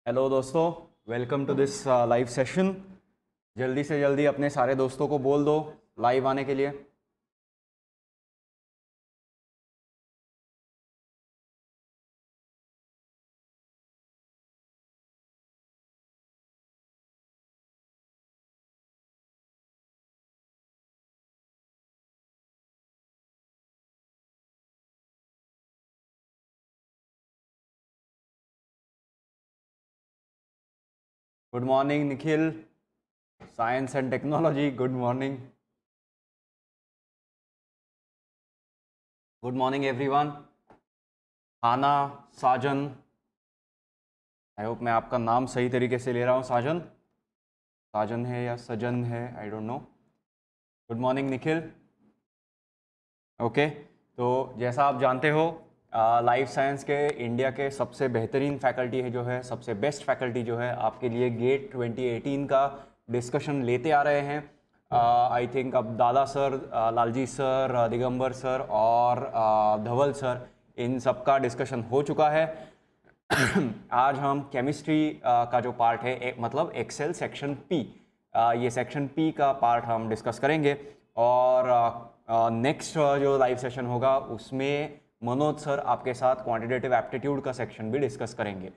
Hello दोस्तों, welcome to this live session. जल्दी से जल्दी अपने सारे दोस्तों को बोल दो लाइव आने के लिए। Good morning Nikhil, science and technology. Good morning, good morning everyone. Hana, Sajan, I hope मैं आपका नाम सही तरीके से ले रहा हूँ। साजन, साजन है या सजन है, I don't know. Good morning Nikhil. Okay, तो जैसा आप जानते हो, लाइफ साइंस के इंडिया के सबसे बेहतरीन फैकल्टी है जो है, सबसे बेस्ट फैकल्टी जो है, आपके लिए गेट 2018 का डिस्कशन लेते आ रहे हैं। आई थिंक अब दादा sir, Lalji sir, Digambar sir और धवल सर, इन सब का डिस्कशन हो चुका है। आज हम केमिस्ट्री का जो पार्ट है, मतलब एक्सेल सेक्शन पी, ये सेक्शन पी का पार्ट हम डिस्कस करेंगे। और नेक्स्ट जो लाइव सेशन होगा उसमें मनोज सर आपके साथ क्वांटिटेटिव एप्टीट्यूड का सेक्शन भी डिस्कस करेंगे।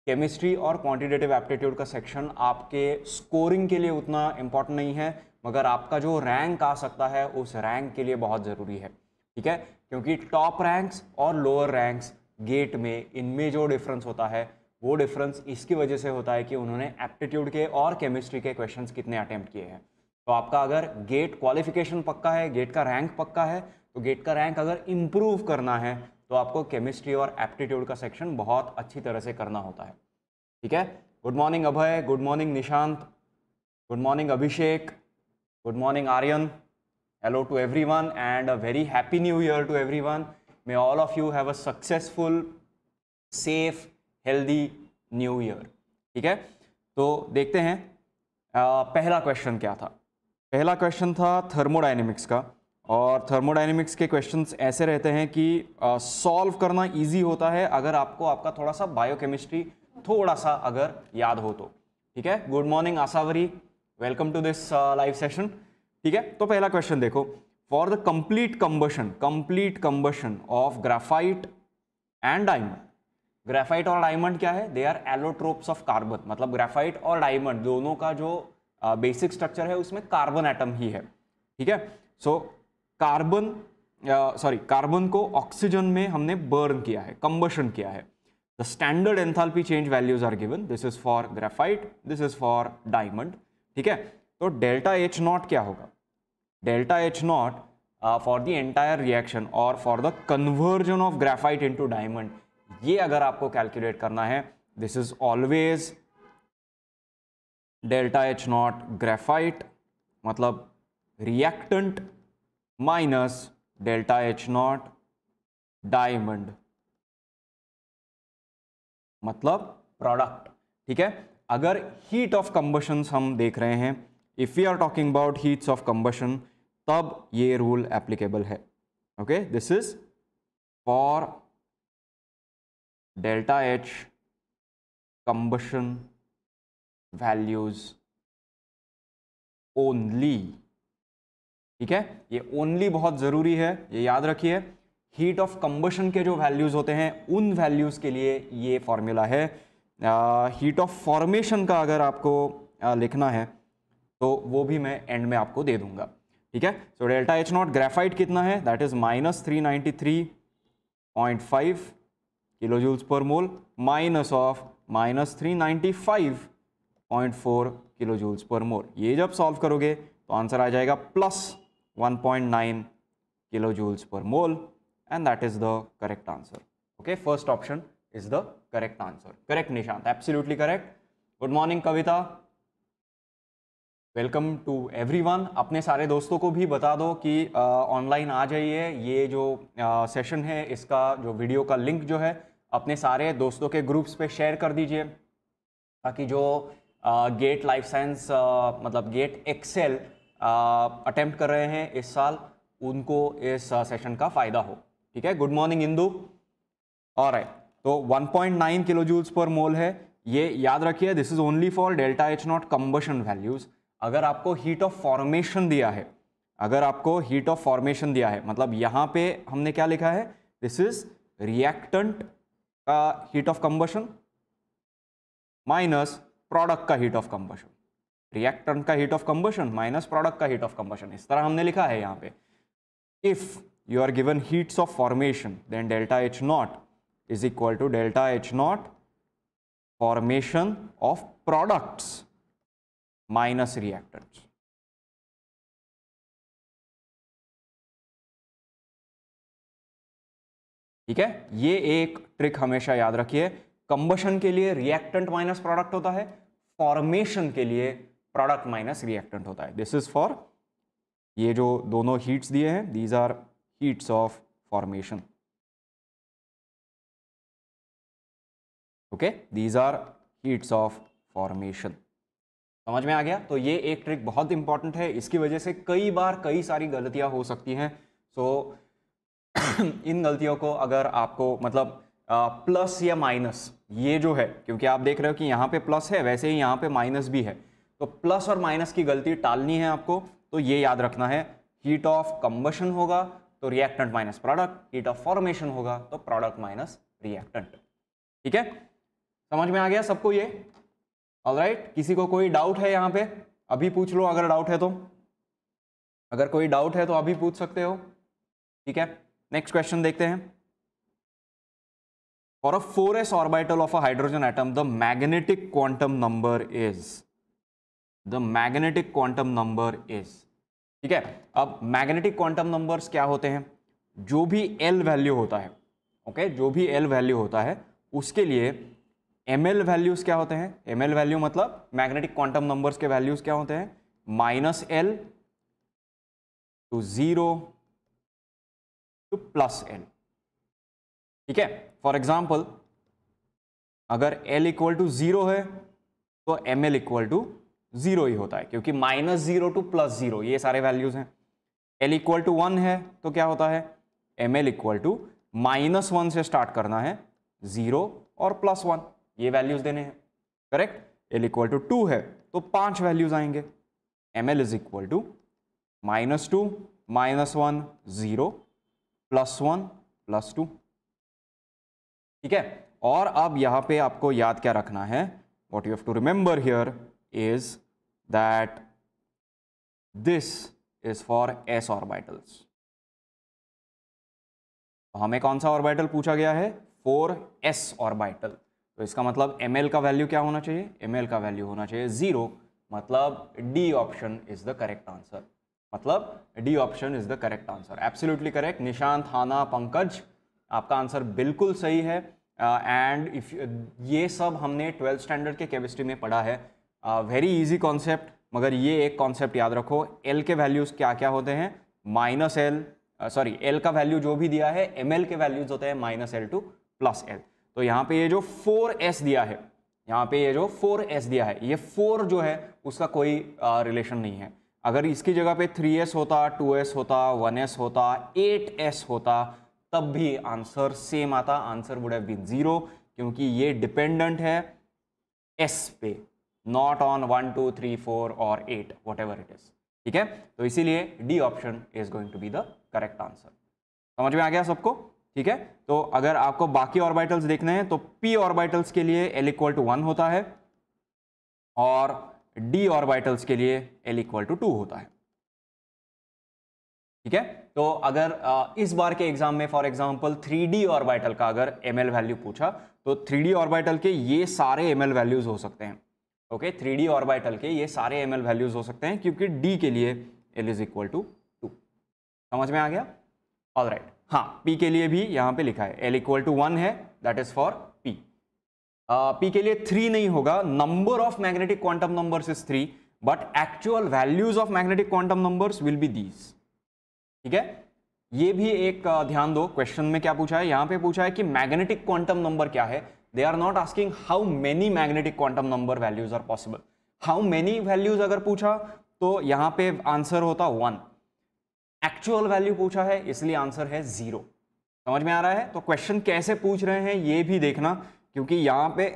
केमिस्ट्री और क्वांटिटेटिव एप्टीट्यूड का सेक्शन आपके स्कोरिंग के लिए उतना इम्पोर्टेंट नहीं है, मगर आपका जो रैंक आ सकता है उस रैंक के लिए बहुत ज़रूरी है। ठीक है, क्योंकि टॉप रैंक्स और लोअर रैंक्स गेट में, इनमें जो डिफरेंस होता है वो डिफरेंस इसकी वजह से होता है कि उन्होंने एप्टीट्यूड के और केमिस्ट्री के क्वेश्चंस कितने अटेम्प्ट किए हैं। तो आपका अगर गेट क्वालिफिकेशन पक्का है, गेट का रैंक पक्का है, तो गेट का रैंक अगर इम्प्रूव करना है तो आपको केमिस्ट्री और एप्टीट्यूड का सेक्शन बहुत अच्छी तरह से करना होता है। ठीक है, good morning Abhay, good morning Nishant, good morning Abhishek, good morning Aryan. Hello to everyone and a very happy new year to everyone. May all of you have a successful, safe, healthy new year. ठीक है, तो देखते हैं पहला क्वेश्चन क्या था। पहला question था थर्मोडायनेमिक्स का, और थर्मोडायनेमिक्स के क्वेश्चंस ऐसे रहते हैं कि सॉल्व करना इजी होता है अगर आपको आपका थोड़ा सा बायोकेमिस्ट्री थोड़ा सा अगर याद हो तो। ठीक है, good morning Asavari, welcome to this live session. ठीक है, तो पहला क्वेश्चन देखो, for the complete combustion of graphite and diamond. Graphite और डायमंड क्या है? They are allotropes of carbon, मतलब ग्राफाइट और डायमंड दोनों का जो बेसिक स्ट्रक्चर है उसमें कार्बन एटम ही है। ठीक है, सो कार्बन को ऑक्सीजन में हमने बर्न किया है, कंबशन किया है। The standard enthalpy change values are given, this is for graphite, this is for diamond. ठीक है, तो डेल्टा एच नॉट क्या होगा? Delta H naught for the entire reaction और for the conversion of graphite into diamond, ये अगर आपको calculate करना है, this is always delta H naught graphite मतलब reactant minus delta H naught diamond मतलब प्रोडक्ट। ठीक है, अगर हीट ऑफ कंबशन हम देख रहे हैं, if we are talking about heats of combustion, तब ये रूल एप्लीकेबल है। Okay, this is for delta H combustion values only. ठीक है, ये ओनली बहुत जरूरी है, ये याद रखिए। हीट ऑफ कंबशन के जो वैल्यूज होते हैं उन वैल्यूज के लिए ये फॉर्मूला है। हीट ऑफ फॉर्मेशन का अगर आपको लिखना है तो वो भी मैं एंड में आपको दे दूंगा। ठीक है, so delta H naught graphite कितना है? That is -393.5 kilo joules per mole minus of -395.4 kilo joules per mole. ये जब सॉल्व करोगे तो आंसर आ जाएगा +1.9 kilo joules per mole, and that is the correct answer. Okay, first option is the correct answer. Correct Nishant, absolutely correct. Good morning Kavita, welcome to everyone. अपने सारे दोस्तों को भी बता दो कि ऑनलाइन आ जाइए। ये जो सेशन है इसका जो वीडियो का लिंक जो है अपने सारे दोस्तों के ग्रुप्स पे शेयर कर दीजिए, ताकि जो गेट लाइफ साइंस मतलब गेट एक्सेल अटेम्प्ट कर रहे हैं इस साल, उनको इस सेशन का फ़ायदा हो। ठीक है, गुड मॉर्निंग इंदु। ऑलराइट, तो 1.9 किलो जूल्स पर मोल है, ये याद रखिए, this is only for delta H not combustion values. अगर आपको हीट ऑफ फॉर्मेशन दिया है, अगर आपको हीट ऑफ फॉर्मेशन दिया है, मतलब यहां पे हमने क्या लिखा है, दिस इज रिएक्टेंट का heat of combustion minus product का हीट ऑफ कंबशन, रिएक्टेंट का heat of combustion minus product का हीट ऑफ कंबशन, इस तरह हमने लिखा है यहां पे। If you are given heats of formation then delta H nought is equal to delta H nought formation of products minus reactants. ठीक है, ये एक ट्रिक हमेशा याद रखिए। कंबशन के लिए रिएक्टेंट माइनस प्रोडक्ट होता है, फॉर्मेशन के लिए प्रोडक्ट माइनस रिएक्टेंट होता है। दिस इज फॉर ये जो दोनों हीट्स दिए हैं, these are heats of formation. Okay, these are heats of formation. समझ में आ गया? तो ये एक ट्रिक बहुत इंपॉर्टेंट है, इसकी वजह से कई बार कई सारी गलतियां हो सकती हैं। सो इन गलतियों को अगर आपको मतलब प्लस या माइनस, ये जो है, क्योंकि आप देख रहे हो कि यहाँ पे प्लस है, वैसे ही यहाँ पे माइनस भी है, तो प्लस और माइनस की गलती टालनी है आपको, तो ये याद रखना है। हीट ऑफ कंबशन होगा तो reactant minus product, heat of formation होगा तो प्रोडक्ट माइनस रिएक्टेंट। ठीक है, समझ में आ गया सबको ये? ऑलराइट, किसी को कोई डाउट है यहाँ पे? अभी पूछ लो अगर डाउट है तो, अगर कोई डाउट है तो अभी पूछ सकते हो। ठीक है, नेक्स्ट क्वेश्चन देखते हैं। For a 4s orbital of a hydrogen atom the magnetic quantum number is, the magnetic quantum number is. ठीक है, अब मैग्नेटिक क्वांटम नंबर्स क्या होते हैं? जो भी L वैल्यू होता है, ओके, जो भी L वैल्यू होता है उसके लिए ml वैल्यूज क्या होते हैं? ml वैल्यू मतलब मैग्नेटिक क्वांटम नंबर्स के वैल्यूज क्या होते हैं? -L to 0 to +L। ठीक है, फॉर एग्जाम्पल अगर L इक्वल टू 0 है तो ml इक्वल टू 0 ही होता है, क्योंकि -0 टू +0 ये सारे वैल्यूज हैं। L इक्वल टू 1 है तो क्या होता है? ml इक्वल टू -1 से स्टार्ट करना है, 0 और +1 ये वैल्यूज देने हैं, करेक्ट। L इक्वल टू 2 है तो 5 वैल्यूज आएंगे। ml is equal to -2 -1 0 +1 +2। ठीक है, और अब यहां पे आपको याद क्या रखना है? What you have to remember here is that this is for s orbitals. तो हमें कौन सा ऑर्बिटल पूछा गया है? 4s orbital. तो इसका मतलब ml का वैल्यू क्या होना चाहिए? ml का वैल्यू होना चाहिए 0, मतलब D option is the correct answer, मतलब D option is the correct answer. Absolutely correct. Nishant, Hana, Pankaj, आपका आंसर बिल्कुल सही है। एंड इफ ये सब हमने 12th स्टैंडर्ड के केमिस्ट्री में पढ़ा है, वेरी इजी कॉन्सेप्ट, मगर ये एक कॉन्सेप्ट याद रखो, L के वैल्यूज क्या क्या होते हैं? -L, सॉरी, L का वैल्यू जो भी दिया है, ml के वैल्यूज होते हैं -L टू +L। तो यहाँ पे ये जो 4s दिया है, यहाँ पे ये जो 4s दिया है, ये 4 जो है उसका कोई रिलेशन नहीं है। अगर इसकी जगह पे 3s होता, 2s होता, 1s होता, 8s होता, तब भी आंसर सेम आता, आंसर वुड हैव बीन 0, क्योंकि ये डिपेंडेंट है s पे, नॉट ऑन 1 2 3 4 और 8 वट एवर इट इज। ठीक है, तो इसीलिए D option is going to be the correct answer. समझ में आ गया सबको? ठीक है, तो अगर आपको बाकी ऑर्बिटल्स देखने हैं तो p ऑर्बिटल्स के लिए L इक्वल टू 1 होता है और d ऑर्बिटल्स के लिए L इक्वल टू 2 होता है। ठीक है, तो अगर इस बार के एग्जाम में फॉर एग्जांपल 3d ऑर्बिटल का अगर ml वैल्यू पूछा तो 3d ऑर्बिटल के ये सारे ml वैल्यूज हो सकते हैं। ओके, 3d ऑर्बिटल के ये सारे ml वैल्यूज हो सकते हैं, क्योंकि d के लिए L इज इक्वल टू 2। समझ में आ गया? ऑलराइट, हाँ, p के लिए भी यहाँ पे लिखा है L इक्वल टू 1 है, that is for p। p के लिए 3 नहीं होगा, number of magnetic quantum numbers is 3, but actual values of magnetic quantum numbers will be these. ठीक है, ये भी एक ध्यान दो, क्वेश्चन में क्या पूछा है? यहाँ पे पूछा है कि मैग्नेटिक क्वांटम नंबर क्या है। They are not asking how many magnetic quantum number values are possible. How many values अगर पूछा तो यहाँ पे आंसर होता 1। एक्चुअल वैल्यू पूछा है इसलिए आंसर है 0। समझ में आ रहा है? तो क्वेश्चन कैसे पूछ रहे हैं ये भी देखना, क्योंकि यहाँ पे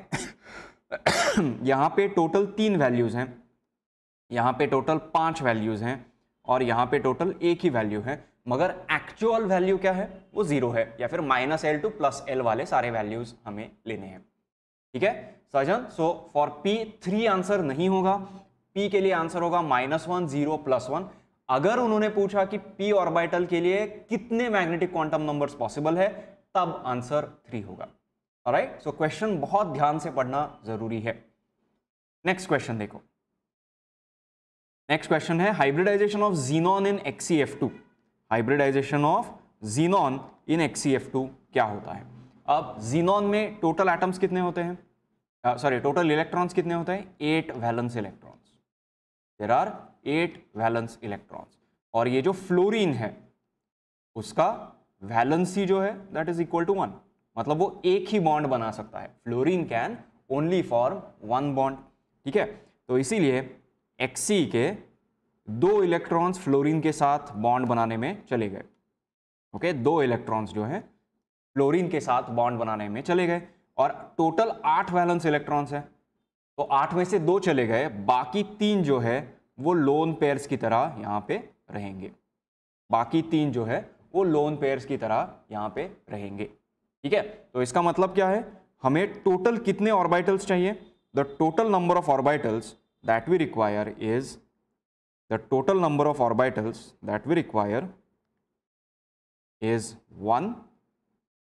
यहाँ पे टोटल 3 वैल्यूज़ हैं, यहाँ पे टोटल 5 वैल्यूज़ हैं और यहाँ पे टोटल एक ही वैल्यू है, मगर एक्चुअल वैल्यू क्या है, वो 0 है, या फिर -l टू +l वाले सारे वैल्यूज़ हमें लेने हैं। ठीक है सजन, सो फॉर P 3 आंसर नहीं होगा, P के लिए आंसर होगा -1 0 +1। अगर उन्होंने पूछा कि P ऑर्बिटल के लिए कितने मैग्नेटिक क्वांटम नंबर्स पॉसिबल है, तब आंसर 3 होगा। ऑलराइट, सो क्वेश्चन बहुत ध्यान से पढ़ना जरूरी है। नेक्स्ट क्वेश्चन देखो, नेक्स्ट क्वेश्चन है hybridization of xenon in XeF2। Hybridization of xenon in XeF2 क्या होता है? अब ज़ीनॉन में टोटल एटम्स कितने होते हैं, सॉरी टोटल इलेक्ट्रॉन्स कितने होते हैं? 8 valence electrons. There are 8 valence electrons. और ये जो फ्लोरीन है उसका वैलेंसी जो है दैट इज इक्वल टू 1, मतलब वो एक ही बॉन्ड बना सकता है। Fluorine can only form 1 bond. ठीक है, तो इसीलिए Xe के 2 इलेक्ट्रॉन्स फ्लोरीन के साथ बॉन्ड बनाने में चले गए। ओके, 2 इलेक्ट्रॉन्स जो है फ्लोरीन के साथ बॉन्ड बनाने में चले गए और टोटल 8 वैलेंस इलेक्ट्रॉन्स हैं, तो 8 में से 2 चले गए, बाकी 3 जो है वो लोन पेयर्स की तरह यहाँ पे रहेंगे। बाकी 3 जो है वो लोन पेयर्स की तरह यहाँ पे रहेंगे। ठीक है, तो इसका मतलब क्या है, हमें टोटल कितने ऑर्बिटल्स चाहिए? The total number of orbitals that we require is, the total number of orbitals that we require is 1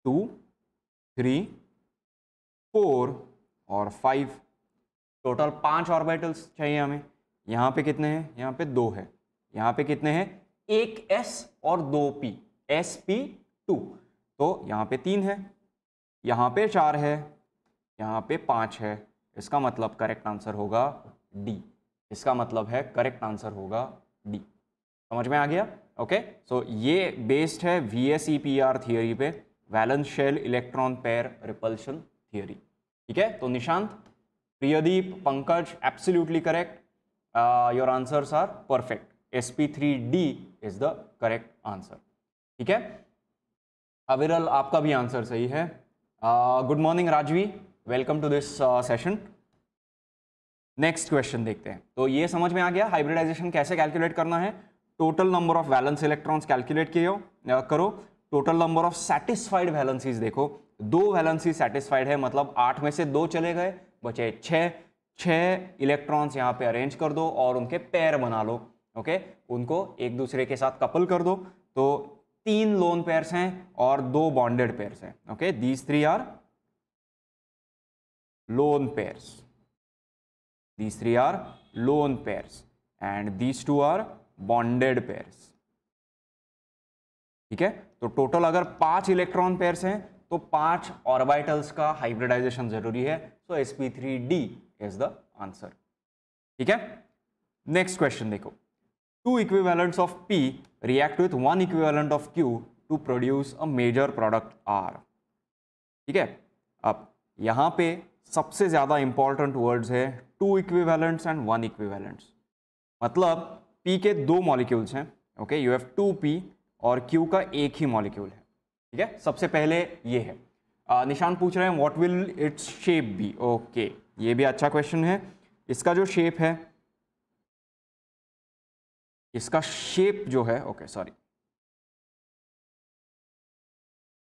2 3 4 और 5। टोटल 5 ऑर्बिटल्स चाहिए हमें। यहाँ पे कितने हैं? यहाँ पे 2 है। यहाँ पे कितने हैं? एक s और 2 p, sp2। तो यहाँ पे 3 है, यहाँ पे 4 है, यहाँ पे 5 है। इसका मतलब करेक्ट आंसर होगा डी। इसका मतलब है करेक्ट आंसर होगा डी। समझ में आ गया? ओके, सो ये बेस्ड है VSEPR थियोरी पे, valence shell electron pair repulsion theory. ठीक है, तो Nishant, Priyadeep, Pankaj, absolutely correct, your answers are perfect. sp3d is the correct answer. ठीक है, अविरल आपका भी आंसर सही है। Good morning Rajvi, welcome to this session. Next question देखते हैं। तो ये समझ में आ गया हाइब्रिडाइजेशन कैसे कैलकुलेट करना है। Total number of valence electrons calculate करो। Total number of satisfied valencies देखो, 2 वैलेंसी सैटिस्फाइड है, मतलब 8 में से 2 चले गए, बचे 6 इलेक्ट्रॉन्स यहाँ पे अरेंज कर दो और उनके पेयर बना लो। ओके, उनको एक दूसरे के साथ कपल कर दो, तो 3 लोन पेयर्स हैं और 2 बॉन्डेड पेयर्स हैं। Okay, these 3 are lone pairs, these 3 are lone pairs and these 2 are bonded pairs। ठीक है, तो टोटल अगर 5 इलेक्ट्रॉन पेयर्स हैं तो 5 ऑर्बिटल्स का हाइब्रिडाइजेशन जरूरी है। So sp3d is the answer. ठीक है, नेक्स्ट क्वेश्चन देखो, 2 equivalents of p react with 1 equivalent of q to produce a major product r। ठीक है, अब यहां पे सबसे ज्यादा इंपॉर्टेंट वर्ड्स है 2 इक्विवेलेंट्स एंड 1 इक्विवेलेंट्स। मतलब P के 2 मॉलिक्यूल्स हैं। ओके, यू हैव 2p और Q का एक ही मॉलिक्यूल है। ठीक है, सबसे पहले ये है। निशान पूछ रहे हैं what will its shape be. Okay, ये भी अच्छा क्वेश्चन है। इसका जो शेप है, इसका शेप जो है, okay sorry,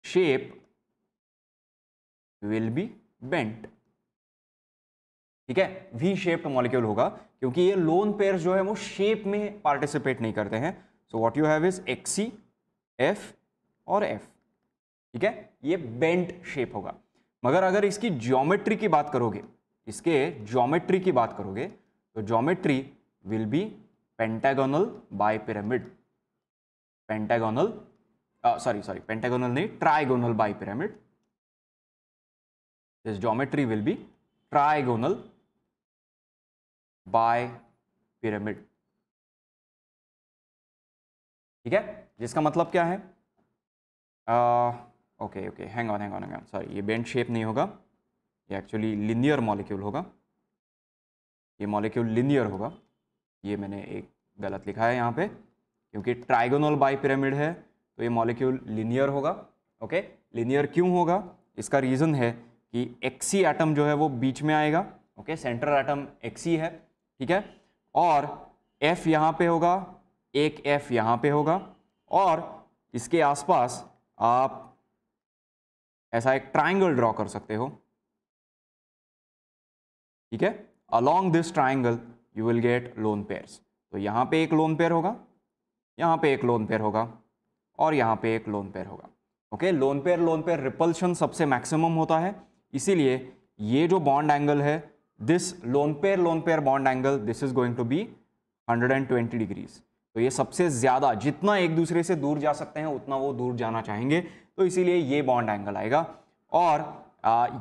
shape will be bent. ठीक है, वी शेप्ड मॉलिक्यूल होगा, क्योंकि ये लोन पेयर्स जो है वो शेप में पार्टिसिपेट नहीं करते हैं। सो what you have is Xe, F और F। ठीक है, ये बेंट शेप होगा। मगर अगर इसकी ज्योमेट्री की बात करोगे, इसके ज्योमेट्री की बात करोगे, तो geometry will be pentagonal bipyramid. Pentagonal, sorry pentagonal नहीं, trigonal bipyramid. This geometry will be trigonal bipyramid. ठीक है, जिसका मतलब क्या है, ओके हैंग ऑन, सॉरी, ये बेंट शेप नहीं होगा, ये एक्चुअली लिनियर मॉलिक्यूल होगा। ये मॉलिक्यूल लिनियर होगा, ये मैंने एक गलत लिखा है यहाँ पे, क्योंकि ट्राइगोनल बाय पिरामिड है तो ये मॉलिक्यूल लिनियर होगा। ओके, लिनियर क्यों होगा? इसका रीज़न है कि Xe एटम जो है वो बीच में आएगा ओके, सेंट्रल एटम Xe है, ठीक है, और F यहाँ पे होगा, एक F यहाँ पे होगा, और इसके आसपास आप ऐसा एक ट्राइंगल ड्रॉ कर सकते हो, ठीक है। Along this triangle you will gate lone pairs. तो यहाँ पे एक लोन पेयर होगा, यहाँ पे एक लोन पेयर होगा, और यहाँ पे एक लोन पेयर होगा। ओके, लोन पेयर रिपल्शन सबसे मैक्सिमम होता है, इसीलिए ये जो बॉन्ड एंगल है, this lone pair bond angle, this is going to be 120 degrees. तो ये सबसे ज्यादा, जितना एक दूसरे से दूर जा सकते हैं उतना वो दूर जाना चाहेंगे, तो इसीलिए ये बॉन्ड एंगल आएगा। और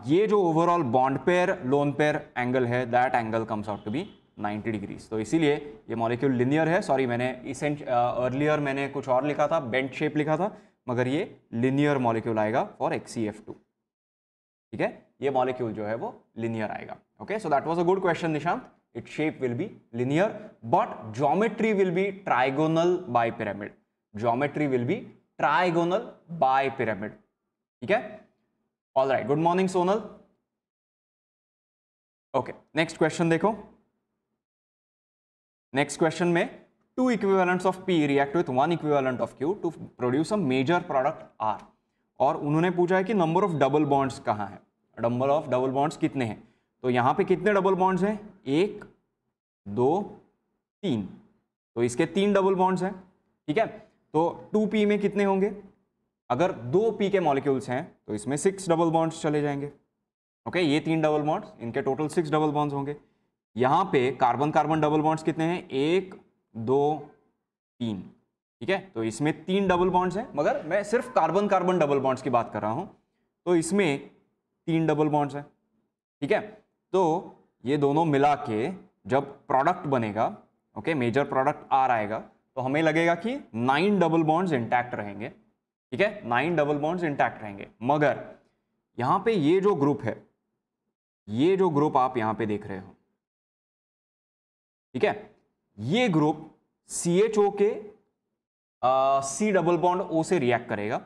ये जो overall bond pair lone pair angle है, that angle comes out to be 90 degrees. तो इसीलिए ये मॉलिक्यूल लिनियर है। सॉरी, मैंने अर्लियर मैंने कुछ और लिखा था, बेंट शेप लिखा था, मगर ये लिनियर मॉलिक्यूल आएगा फॉर XeF2, ठीक है। ये मॉलिक्यूल जो है वो लिनियर आएगा। Okay, so that was a good question Nishant. Its shape will be linear, but geometry will be trigonal bipyramid. Geometry will be trigonal bipyramid. ठीक है? All right. Good morning, Sonal. Okay. Next question देखो. Next question में two equivalents of P react with one equivalent of Q to produce a major product R. और उन्होंने पूछा है कि number of double bonds कहाँ है? Number of double bonds कितने हैं? तो यहाँ पे कितने डबल बॉन्ड्स हैं? 1, 2, 3। तो इसके 3 डबल बॉन्ड्स हैं, ठीक है। तो 2p में कितने होंगे? अगर 2p के मॉलिक्यूल्स हैं तो इसमें 6 डबल बॉन्ड्स चले जाएंगे। ओके, ये 3 डबल बॉन्ड्स, इनके टोटल 6 डबल बॉन्ड्स होंगे। यहाँ पे कार्बन कार्बन डबल बॉन्ड्स कितने हैं? 1, 2, 3, ठीक है। तो इसमें 3 डबल बॉन्ड्स हैं, मगर मैं सिर्फ कार्बन कार्बन डबल बॉन्ड्स की बात कर रहा हूँ। तो इसमें 3 डबल बॉन्ड्स हैं, ठीक है। तो ये दोनों मिला के जब प्रोडक्ट बनेगा, ओके, मेजर प्रोडक्ट R आएगा, तो हमें लगेगा कि 9 डबल बॉन्ड्स इंटैक्ट रहेंगे, ठीक है, 9 डबल बॉन्ड्स इंटैक्ट रहेंगे। मगर यहां पे ये जो ग्रुप है, ये जो ग्रुप आप यहां पे देख रहे हो, ठीक है, ये ग्रुप CHO के C डबल बॉन्ड O से रिएक्ट करेगा,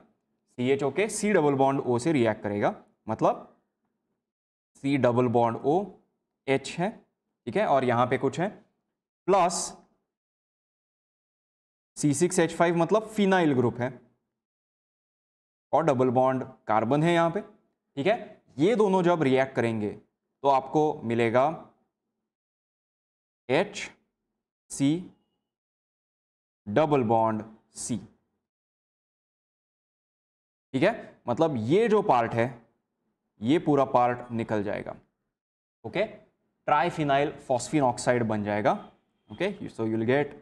CHO के C डबल बॉन्ड O से रिएक्ट करेगा, मतलब C double bond O H है, ठीक है, और यहां पे कुछ है प्लस C6H5 मतलब फिनाइल ग्रुप है, और डबल बॉन्ड कार्बन है यहां पे, ठीक है। ये दोनों जब रिएक्ट करेंगे तो आपको मिलेगा HC डबल बॉन्ड C, ठीक है। मतलब ये जो पार्ट है, ये पूरा पार्ट निकल जाएगा, ओके, ट्राइफिनाइल फॉस्फीन ऑक्साइड बन जाएगा। Okay, so you will gate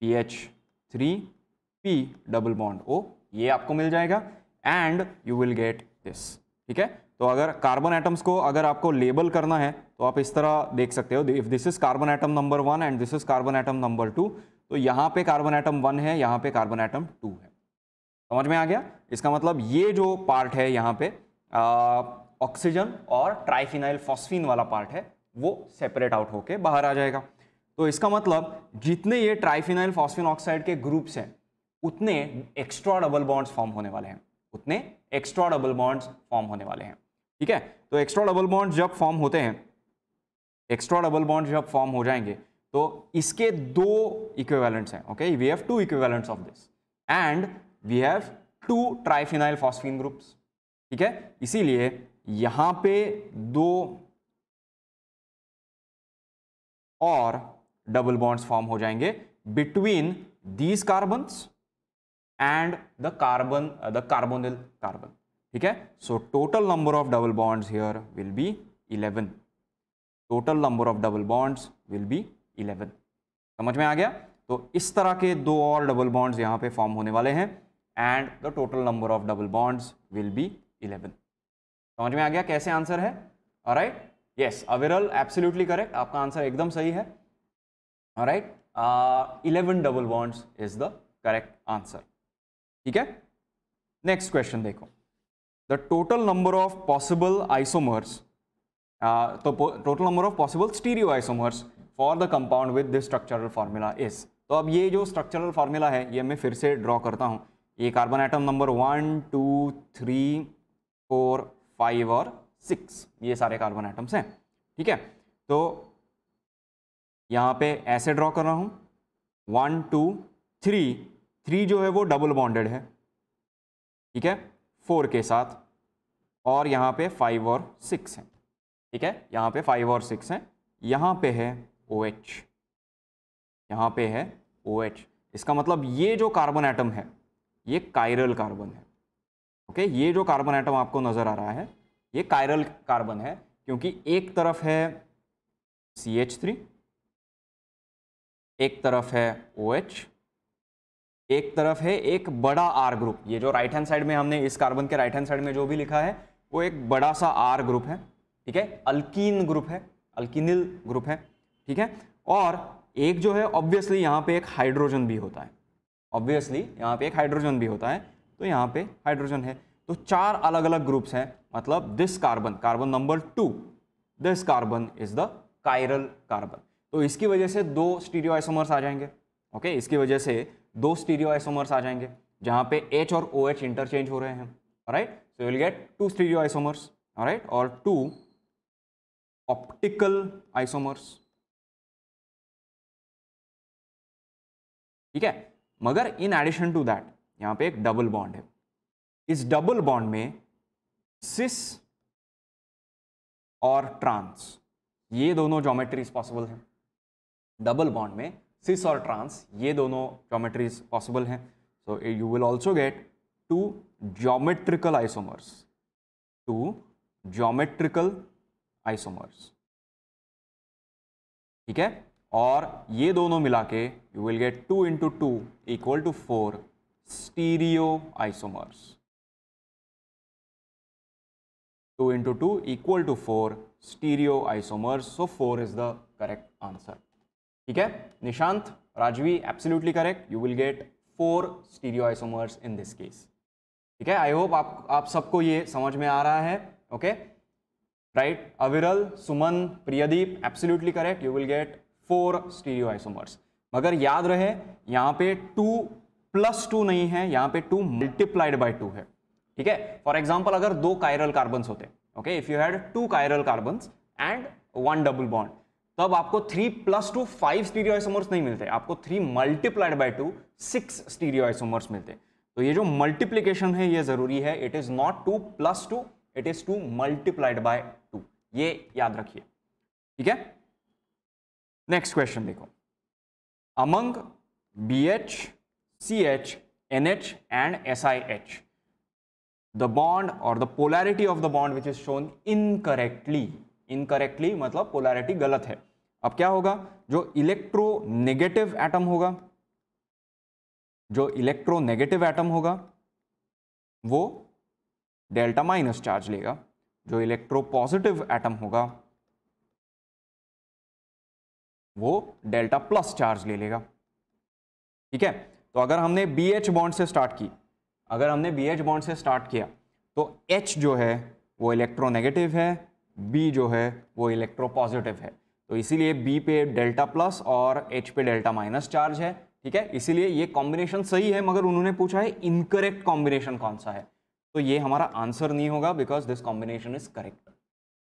PH3P double bond O, ये आपको मिल जाएगा, and you will get this, ठीक है। तो अगर कार्बन एटम्स को अगर आपको लेबल करना है तो आप इस तरह देख सकते हो, if this is carbon atom number 1 and this is carbon atom number 2, तो यहाँ पे कार्बन एटम 1 है, यहाँ पे कार्बन एटम 2 है। समझ में आ गया? इसका मतलब ये जो पार्ट है यहाँ पे ऑक्सीजन और ट्राइफिनाइल फॉस्फीन वाला पार्ट है, वो सेपरेट आउट होके बाहर आ जाएगा। तो इसका मतलब जितने ये ट्राइफिनाइल फॉस्फीन ऑक्साइड के ग्रुप्स हैं, उतने एक्स्ट्रा डबल बॉन्ड्स फॉर्म होने वाले हैं, उतने एक्स्ट्रा डबल बॉन्ड्स फॉर्म होने वाले हैं, ठीक है। तो एक्स्ट्रा डबल बॉन्ड्स जब फॉर्म होते हैं, एक्स्ट्रा डबल बॉन्ड्स जब फॉर्म हो जाएंगे, तो इसके 2 इक्विवेलेंट्स हैं, okay, we have 2 equivalents of this and we have 2 triphenyl phosphine groups, ठीक है। इसीलिए यहां पे 2 और डबल बॉन्ड्स फॉर्म हो जाएंगे between these carbons and the carbonyl carbon, ठीक है। So total number of double bonds here will be 11, total number of double bonds will be 11। समझ में आ गया? तो इस तरह के 2 और डबल बॉन्ड्स यहां पे फॉर्म होने वाले हैं and the total number of double bonds will be 11। समझ में आ गया कैसे आंसर है? Alright, yes, Aviral absolutely correct, आपका आंसर एकदम सही है। Alright, 11 double bonds is the correct answer, ठीक है। नेक्स्ट क्वेश्चन देखो, the total number of possible isomers, तो total number of possible stereoisomers for the compound with this structural formula is. तो अब ये जो स्ट्रक्चरल फॉर्मूला है, ये मैं फिर से ड्रॉ करता हूं। ये कार्बन एटम नंबर 1, 2, 3, 4, 5 और 6, ये सारे कार्बन एटम्स हैं। ठीक है, तो यहाँ पे ऐसे ड्रॉ कर रहा हूँ 1 2 3, 3 जो है वो डबल बॉन्डेड है, ठीक है, 4 के साथ, और यहाँ पे 5 और 6 है। ठीक है, यहाँ पे 5 और 6 हैं, यहाँ पे है OH, यहाँ पे है OH। इसका मतलब ये जो कार्बन एटम है ये कायरल कार्बन है। ओके, ये जो कार्बन एटम आपको नजर आ रहा है ये कायरल कार्बन है, क्योंकि एक तरफ है CH3, एक तरफ है OH, एक तरफ है एक बड़ा R ग्रुप। ये जो राइट हैंड साइड में हमने इस कार्बन के राइट हैंड साइड में जो भी लिखा है वो एक बड़ा सा R ग्रुप है। ठीक है, अल्कीन ग्रुप है, अल्किनिल ग्रुप है। ठीक है, और एक जो है ऑब्वियसली यहाँ पे एक हाइड्रोजन भी होता है, ऑब्वियसली यहाँ पे एक हाइड्रोजन भी होता है, तो यहाँ पे हाइड्रोजन है। तो 4 अलग अलग ग्रुप्स हैं, मतलब this carbon, carbon number 2, this carbon is the chiral carbon. तो इसकी वजह से 2 स्टीरियो आइसोमर्स आ जाएंगे। ओके, इसकी वजह से 2 स्टीरियो आइसोमर्स आ जाएंगे जहाँ पे H और OH इंटरचेंज हो रहे हैं। Alright, so you will get 2 stereo isomers, alright, और 2 ऑप्टिकल आइसोमर्स। ठीक है, मगर इन एडिशन टू दैट यहाँ पे एक डबल बॉन्ड है। इस डबल बॉन्ड में सिस और ट्रांस, ये दोनों ज्योमेट्रीज पॉसिबल हैं। डबल बॉन्ड में सिस और ट्रांस, ये दोनों ज्योमेट्रीज पॉसिबल हैं। So you will also get 2 geometrical isomers, 2 geometrical isomers. ठीक है, और ये दोनों मिला के you will get 2 into 2 equal to 4 stereo isomers. 2 into 2 equal to 4 stereo isomers. So 4 is the correct answer. ठीक है, Nishant, Rajvi, absolutely correct, you will get 4 stereo isomers in this case. ठीक है, आई होप आप सबको ये समझ में आ रहा है। Okay, right, Aviral, Suman, Priyadeep, absolutely correct, you will get 4 stereo isomers. मगर याद रहे यहाँ पे 2 + 2 नहीं है, यहाँ पे 2 × 2 है। ठीक है, फॉर एग्जाम्पल अगर 2 कायरल कार्बन्स होते, okay, if you had 2 chiral carbons and 1 double bond, तब आपको 3 + 2 5 स्टीरियो आइसोमर्स नहीं मिलते, आपको 3 × 2 6 स्टीरियो आइसोमर्स मिलते। तो ये जो मल्टीप्लीकेशन है ये जरूरी है, it is not 2 + 2, it is 2 × 2, ये याद रखिए। ठीक है, नेक्स्ट क्वेश्चन देखो, among BH, CH, NH and SiH, the bond or the polarity of the bond which is shown incorrectly, incorrectly मतलब पोलैरिटी गलत है। अब क्या होगा, जो इलेक्ट्रोनेगेटिव एटम होगा, जो इलेक्ट्रोनेगेटिव एटम होगा वो डेल्टा माइनस चार्ज लेगा, जो इलेक्ट्रोपॉजिटिव एटम होगा वो डेल्टा प्लस चार्ज ले लेगा। ठीक है, तो अगर हमने BH बॉन्ड से स्टार्ट की, अगर हमने BH बॉन्ड से स्टार्ट किया तो H जो है वो इलेक्ट्रोनेगेटिव है, B जो है वो इलेक्ट्रोपॉजिटिव है, तो इसीलिए B पे डेल्टा प्लस और H पे डेल्टा माइनस चार्ज है। ठीक है, इसीलिए ये कॉम्बिनेशन सही है, मगर उन्होंने पूछा है इनकरेक्ट कॉम्बिनेशन कौन सा है, तो ये हमारा आंसर नहीं होगा, because this combination is correct.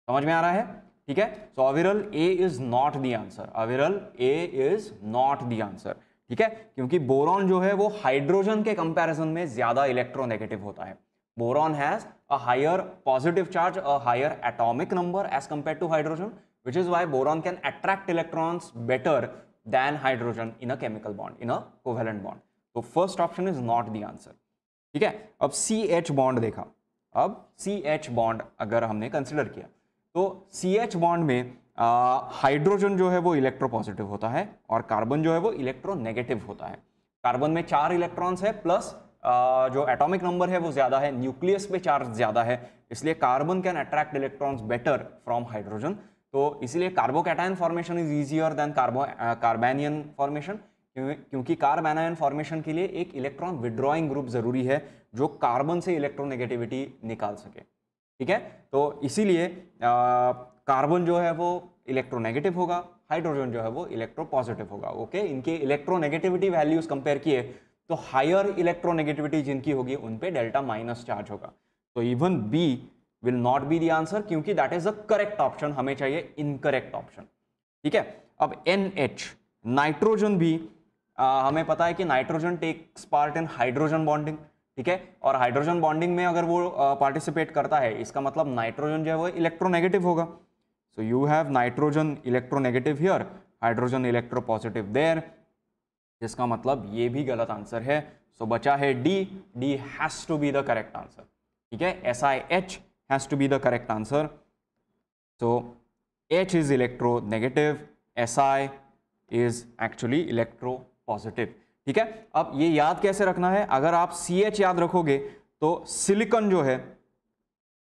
समझ में आ रहा है? ठीक है, सो अविरल ए इज नॉट द आंसर, अविरल ए इज नॉट द आंसर। ठीक है, क्योंकि बोरॉन जो है वो हाइड्रोजन के कंपैरिजन में ज्यादा इलेक्ट्रोनेगेटिव होता है। Boron has a higher positive charge, a higher atomic number as compare to hydrogen, which is why boron can attract electrons better than hydrogen in a chemical bond, in a covalent bond. So first option is not the answer. ठीक है, अब CH bond देखा, अब CH bond अगर हमने consider किया तो CH bond में हाइड्रोजन जो है वो इलेक्ट्रोपॉजिटिव होता है और कार्बन जो है वो इलेक्ट्रोनेगेटिव होता है। कार्बन में 4 इलेक्ट्रॉन्स है प्लस जो एटॉमिक नंबर है वो ज्यादा है, न्यूक्लियस पे चार्ज ज्यादा है, इसलिए carbon can attract electrons better from hydrogen. तो इसीलिए carbocation formation is easier than carbanion formation, क्योंकि कार्बेनायन फॉर्मेशन के लिए एक इलेक्ट्रॉन विड्रॉइंग ग्रुप जरूरी है जो कार्बन से इलेक्ट्रोनेगेटिविटी निकाल सके। ठीक है, तो इसीलिए कार्बन जो है वो इलेक्ट्रोनेगेटिव होगा, हाइड्रोजन जो है वो इलेक्ट्रोपॉजिटिव होगा। ओके, इनके इलेक्ट्रोनेगेटिविटी वैल्यूज कंपेयर किए तो हायर इलेक्ट्रोनेगेटिविटी जिनकी होगी उन पे डेल्टा माइनस चार्ज होगा। तो even B will not be the answer, क्योंकि that is the correct option, हमें चाहिए इनकरेक्ट ऑप्शन। ठीक है, अब NH नाइट्रोजन भी हमें पता है कि nitrogen takes part in hydrogen bonding. ठीक है, और हाइड्रोजन बॉन्डिंग में अगर वो पार्टिसिपेट करता है, इसका मतलब नाइट्रोजन जो है वो इलेक्ट्रोनेगेटिव होगा। So you have nitrogen electronegative here, hydrogen electropositive there, जिसका मतलब ये भी गलत आंसर है। सो बचा है D has to be the correct answer. ठीक है, SiH has to be the correct answer. So H is electronegative, Si is actually electropositive। ठीक है, अब ये याद कैसे रखना है, अगर आप CH याद रखोगे तो सिलिकॉन जो है,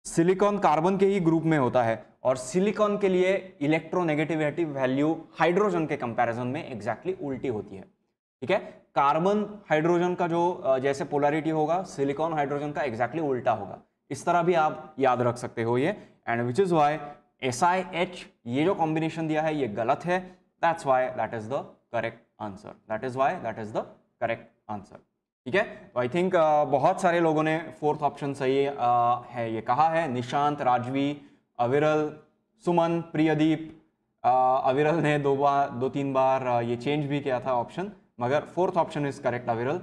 सिलिकॉन कार्बन के ही ग्रुप में होता है, और सिलिकॉन के लिए इलेक्ट्रोनेगेटिविटी वैल्यू हाइड्रोजन के कंपैरिजन में एग्जैक्टली उल्टी होती है। ठीक है, कार्बन हाइड्रोजन का जो जैसे पोलैरिटी होगा, सिलिकॉन हाइड्रोजन का एग्जैक्टली उल्टा होगा। इस तरह भी आप याद रख सकते हो ये, and which is why SiH ये जो कॉम्बिनेशन दिया है ये गलत है। That's why that is the correct answer, that is why that is the correct answer. ठीक है, तो आई थिंक बहुत सारे लोगों ने फोर्थ ऑप्शन सही है ये कहा है। निशांत, राजवी, अविरल, सुमन, प्रियदीप। अविरल ने दो तीन बार ये चेंज भी किया था ऑप्शन, मगर फोर्थ ऑप्शन इज करेक्ट अविरल।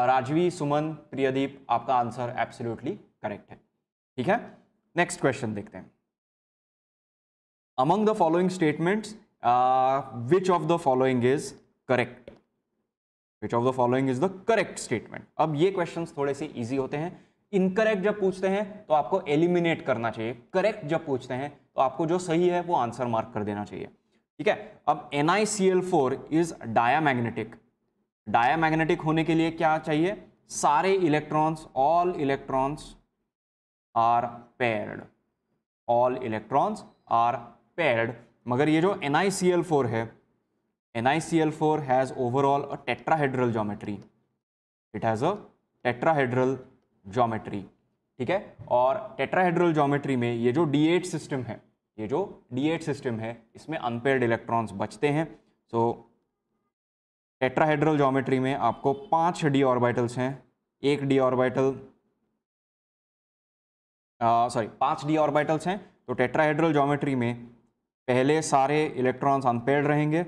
राजवी, सुमन, प्रियदीप, आपका आंसर एब्सोल्युटली करेक्ट है। ठीक है, नेक्स्ट क्वेश्चन देखते हैं। Among the following statements, which of the following is correct? Which of the following is the correct statement? अब ये questions थोड़े से easy होते हैं। Incorrect जब पूछते हैं तो आपको eliminate करना चाहिए, correct जब पूछते हैं तो आपको जो सही है वो आंसर मार्क कर देना चाहिए। ठीक है, अब NiCl4 is diamagnetic। डायामैग्नेटिक होने के लिए क्या चाहिए, सारे electrons, all electrons are paired, all electrons are paired। मगर ये जो NiCl4 है, NiCl4 has overall a tetrahedral geometry, it has a tetrahedral geometry। ठीक है, और टेट्राहेड्रल ज्योमेट्री में ये जो D8 सिस्टम है, ये जो D8 सिस्टम है, इसमें अनपेयर्ड इलेक्ट्रॉन्स बचते हैं। सो टेट्राहेड्रल ज्योमेट्री में आपको 5 d ऑर्बिटल्स हैं, एक d orbital sorry 5 d orbitals हैं। तो टेट्राहेड्रल ज्योमेट्री में पहले सारे इलेक्ट्रॉन्स अनपेयर्ड रहेंगे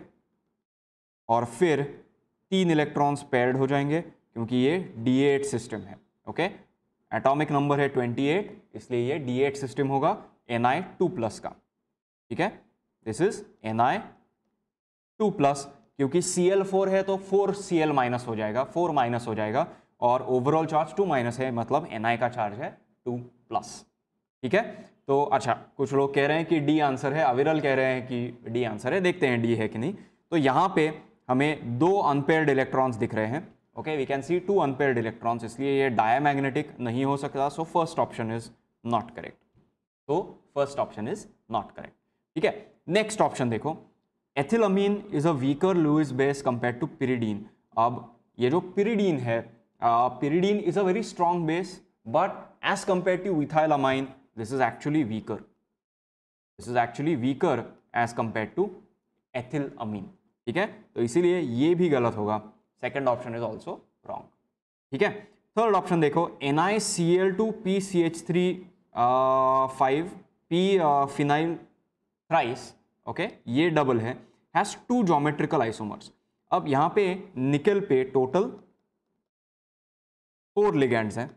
और फिर 3 इलेक्ट्रॉन्स पेयर्ड हो जाएंगे, क्योंकि ये D8 सिस्टम है। ओके, एटॉमिक नंबर है 28, इसलिए ये D8 सिस्टम होगा Ni2+ का। ठीक है, दिस इज Ni2+, क्योंकि Cl4 है तो 4Cl- हो जाएगा, 4- हो जाएगा, और ओवरऑल चार्ज 2- है, मतलब Ni का चार्ज है 2+। ठीक है, तो अच्छा, कुछ लोग कह रहे हैं कि डी आंसर है, अविरल कह रहे हैं कि डी आंसर है, देखते हैं डी है कि नहीं। तो यहाँ पे हमें 2 अनपेयर्ड इलेक्ट्रॉन्स दिख रहे हैं। Okay, we can see 2 unpaired electrons, इसलिए ये डायामैग्नेटिक नहीं हो सकता। So first option is not correct, तो first option is not correct. ठीक है, नेक्स्ट ऑप्शन देखो, ethylamine is a weaker Lewis base compare to pyridine. अब ये जो पिरिडीन है, pyridine is a very strong base, but as compare to ethylamine this is actually weaker, this is actually weaker as compared to ethylamine। ठीक है, तो इसीलिए ये भी गलत होगा, second option is also wrong. ठीक है, थर्ड ऑप्शन देखो, NiCl2PCH3 5 P phenyl thrice, okay, ये डबल है, हैज 2 ज्योमेट्रिकल आइसोमर्स। अब यहाँ पे निकल पे टोटल 4 लिगैंड्स हैं।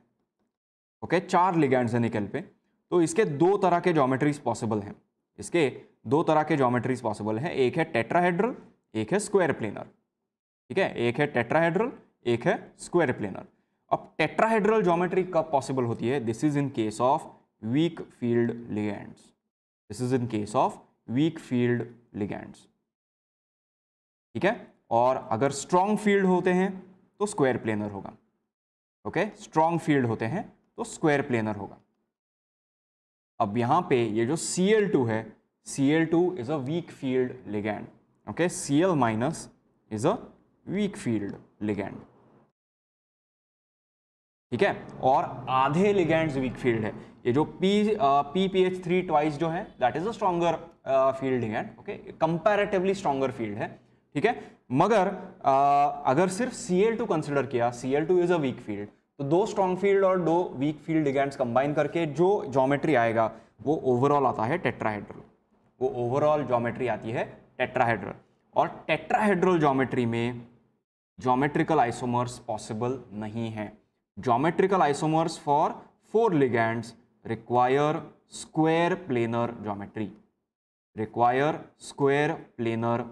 ओके, 4 लिगैंड्स हैं निकल पे, तो इसके 2 तरह के ज्योमेट्रीज पॉसिबल हैं, इसके 2 तरह के ज्योमेट्रीज पॉसिबल हैं, एक है टेट्राहेड्रल, एक है स्क्वायर प्लेनर। ठीक है, एक है टेट्राहेड्रल, एक है स्क्वायर प्लेनर। अब टेट्राहेड्रल ज्योमेट्री कब पॉसिबल होती है, this is in case of weak field ligands, this is in case of weak field ligands. ठीक है, और अगर स्ट्रॉन्ग फील्ड होते हैं तो स्क्वायर प्लेनर होगा। ओके, स्ट्रॉन्ग फील्ड होते हैं तो स्क्वायर प्लेनर होगा। अब यहाँ पे ये जो Cl2 है, Cl2 is a weak field ligand. Okay, Cl- is a weak field ligand. ठीक है, और आधे लिगैंड्स वीक फील्ड है। ये जो PPH3 ट्वाइस जो है, that is a stronger field ligand. Okay, comparatively stronger field है। ठीक है, मगर अगर सिर्फ Cl2 कंसिडर किया, Cl2 is a weak field, तो दो स्ट्रॉन्ग फील्ड और दो वीक फील्ड लिगेंड्स कंबाइन करके जो ज्योमेट्री आएगा वो ओवरऑल आता है टेट्राहेड्रल। वो ओवरऑल ज्योमेट्री आती है टेट्राहेड्रल। और टेट्राहेड्रल ज्योमेट्री में ज्योमेट्रिकल आइसोमर्स पॉसिबल नहीं है। Geometrical isomers for 4 ligands require square planar geometry, require square planar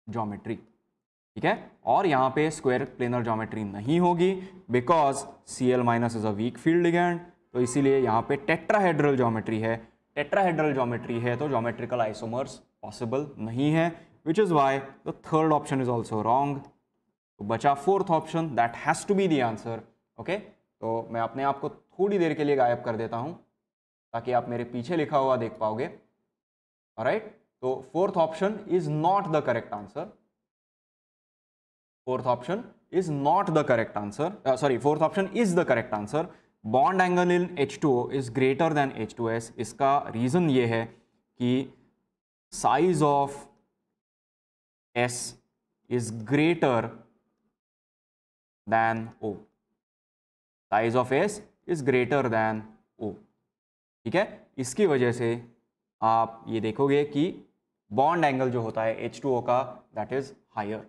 geometry, ठीक है। और यहां पे स्क्वायर प्लेनर ज्योमेट्री नहीं होगी because Cl- is a weak field ligand, तो इसीलिए यहां पे टेट्राहेड्रल ज्योमेट्री है। टेट्राहेड्रल ज्योमेट्री है तो ज्योमेट्रिकल आइसोमर्स पॉसिबल नहीं है, which is why the third option is also wrong. तो बचा fourth option, that has to be the answer. Okay, तो मैं अपने आप को थोड़ी देर के लिए गायब कर देता हूं ताकि आप मेरे पीछे लिखा हुआ देख पाओगे। ऑलराइट, तो fourth option is not the correct answer. Fourth option is not the correct answer, sorry, fourth option is the correct answer. Bond angle in H2O is greater than H2S। इसका रीजन ये है कि size of S is greater than O, size of S is greater than O, ठीक है। इसकी वजह से आप ये देखोगे कि बॉन्ड एंगल जो होता है H2O का, दैट इज हायर,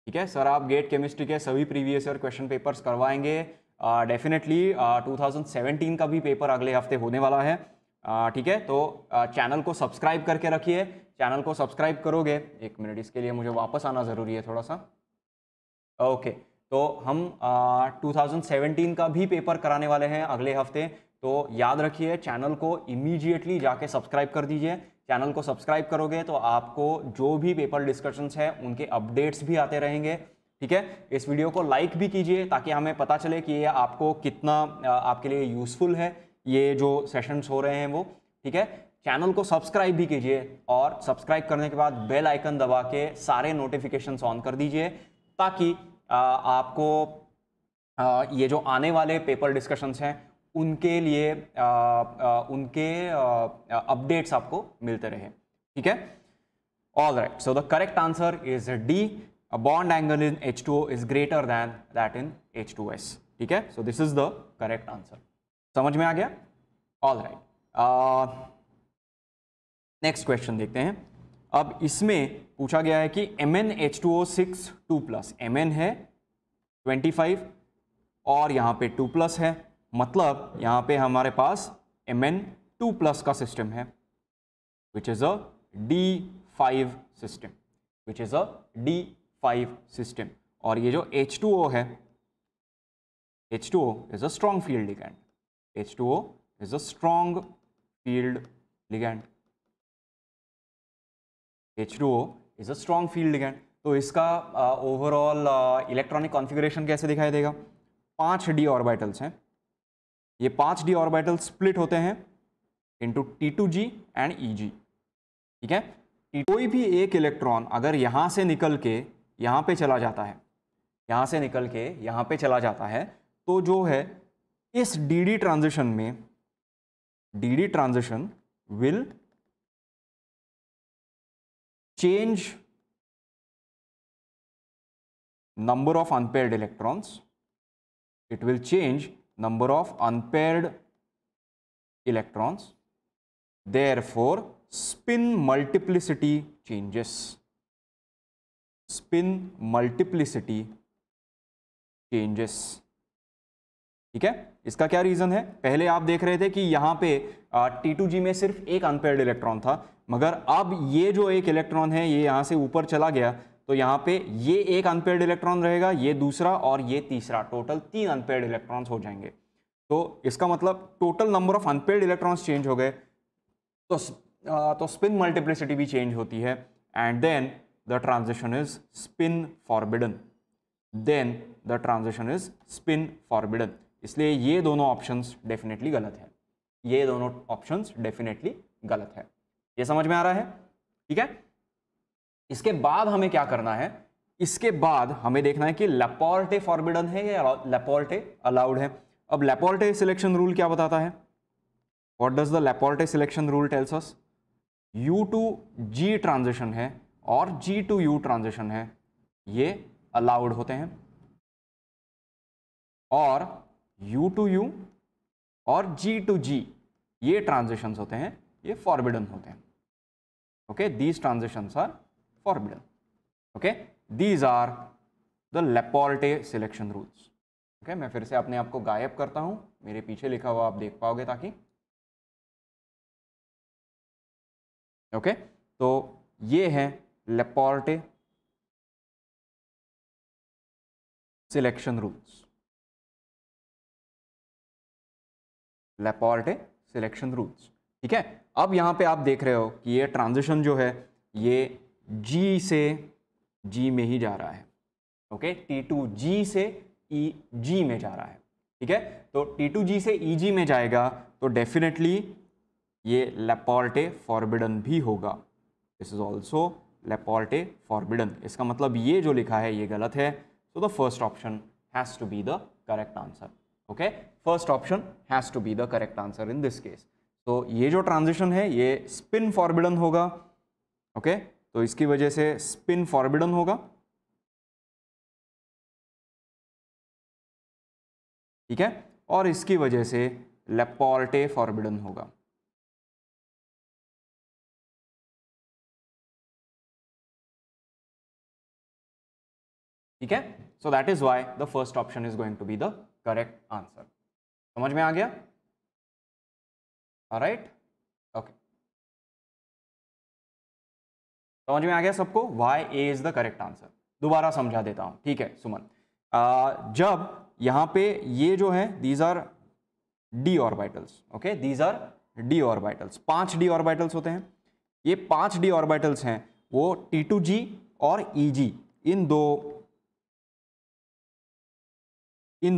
ठीक है। सर आप गेट केमिस्ट्री के सभी प्रीवियस ईयर क्वेश्चन पेपर्स करवाएंगे डेफिनेटली। 2017 का भी पेपर अगले हफ्ते होने वाला है, ठीक है। तो चैनल को सब्सक्राइब करके रखिए। चैनल को सब्सक्राइब करोगे, एक मिनट इसके लिए मुझे वापस आना ज़रूरी है थोड़ा सा। ओके, तो हम 2017 का भी पेपर कराने वाले हैं अगले हफ्ते, तो याद रखिए चैनल को इमीडिएटली जाके सब्सक्राइब कर दीजिए। चैनल को सब्सक्राइब करोगे तो आपको जो भी पेपर डिस्कशंस हैं उनके अपडेट्स भी आते रहेंगे, ठीक है। इस वीडियो को लाइक भी कीजिए ताकि हमें पता चले कि ये आपको कितना आपके लिए यूजफुल है, ये जो सेशंस हो रहे हैं वो, ठीक है। चैनल को सब्सक्राइब भी कीजिए और सब्सक्राइब करने के बाद बेल आइकन दबा के सारे नोटिफिकेशंस ऑन कर दीजिए ताकि आपको ये जो आने वाले पेपर डिस्कशंस हैं उनके लिए उनके अपडेट्स आपको मिलते रहे, ठीक है। All right, so the correct answer is D, a bond angle in H2O is greater than that in H2S, ठीक है। So this is the correct answer. समझ में आ गया? ऑल राइट, नेक्स्ट क्वेश्चन देखते हैं। अब इसमें पूछा गया है कि MnH2O6 2+, Mn है 25 और यहां पे 2+ है, मतलब यहां पे हमारे पास Mn2+ का सिस्टम है, which is a D5 system, which is a D5 system. और ये जो H2O है, H2O is a strong field ligand, H2O is a strong field ligand, H2O is a strong field ligand. तो इसका overall electronic configuration कैसे दिखाई देगा? 5 d orbitals हैं। ये 5 d ऑर्बिटल्स स्प्लिट होते हैं इनटू T2g एंड Eg, ठीक है। कोई भी एक इलेक्ट्रॉन अगर यहां से निकल के यहां पे चला जाता है, यहां से निकल के यहां पे चला जाता है, तो जो है इस dd ट्रांजिशन में, dd transition will change number of unpaired electrons, it will change number of unpaired electrons, therefore spin multiplicity changes, spin multiplicity changes, ठीक है। इसका क्या रीजन है? पहले आप देख रहे थे कि यहां पे T2g में सिर्फ एक अनपेयर्ड इलेक्ट्रॉन था, मगर अब ये जो एक इलेक्ट्रॉन है ये यहां से ऊपर चला गया, तो यहां पे ये एक अनपेयर्ड इलेक्ट्रॉन रहेगा, ये दूसरा और ये तीसरा, टोटल 3 अनपेयर्ड इलेक्ट्रॉन्स हो जाएंगे। तो इसका मतलब total number of unpaired electrons change हो गए, तो स्पिन मल्टीप्लिसिटी भी चेंज होती है, and then the transition is spin forbidden, then the transition is spin forbidden. इसलिए ये दोनों ऑप्शंस डेफिनेटली गलत है, ये दोनों ऑप्शंस डेफिनेटली गलत है। ये समझ में आ रहा है? ठीक है। इसके बाद हमें क्या करना है? इसके बाद हमें देखना है कि लैपोर्टे फॉरबिडन है या लैपोर्टे अलाउड है। अब लैपोर्टे सिलेक्शन रूल क्या बताता है? What does the Laporte selection rule tells us? U to G transition है और G to U ट्रांजिशन है, ये अलाउड होते हैं। और U to U और G to G, ये ट्रांजिशंस होते हैं, ये फॉरबिडन होते हैं. Okay, these transitions are forbidden. Okay, these are the Laporte selection rules. Okay, मैं फिर से अपने आप को गायब करता हूं, मेरे पीछे लिखा हुआ आप देख पाओगे ताकि. ओके, तो ये है Laporte selection rules. Laporte selection rules. ठीक है, अब यहां पे आप देख रहे हो कि ये ट्रांजिशन जो है ये G से G में ही जा रहा है. ओके, T2G से EG में जा रहा है. ठीक है, तो T2G से EG में जाएगा तो डेफिनेटली ये लेपोर्टे फॉरबिडन भी होगा. This is also Laporte forbidden. इसका मतलब ये जो लिखा है ये गलत है. So the first option has to be the correct answer. Okay, first option has to be the correct answer in this case. तो ये जो ट्रांजिशन है ये स्पिन फॉरबिडन होगा. ओके, तो इसकी वजह से स्पिन फॉरबिडन होगा. ठीक है, और इसकी वजह से लेपोर्टे फॉरबिडन होगा. ठीक है, so that is why the first option is going to be the correct answer. समझ में आ गया? ऑलराइट, ओके, समझ में आ गया सबको? Why A is the correct answer. दोबारा समझा देता हूं. ठीक है सुमन, जब यहां पे ये जो है these R D orbitals. Okay, these R D orbitals. 5 D orbitals होते हैं. ये 5 डी ऑर्बिटल्स हैं वो T2G और EG इन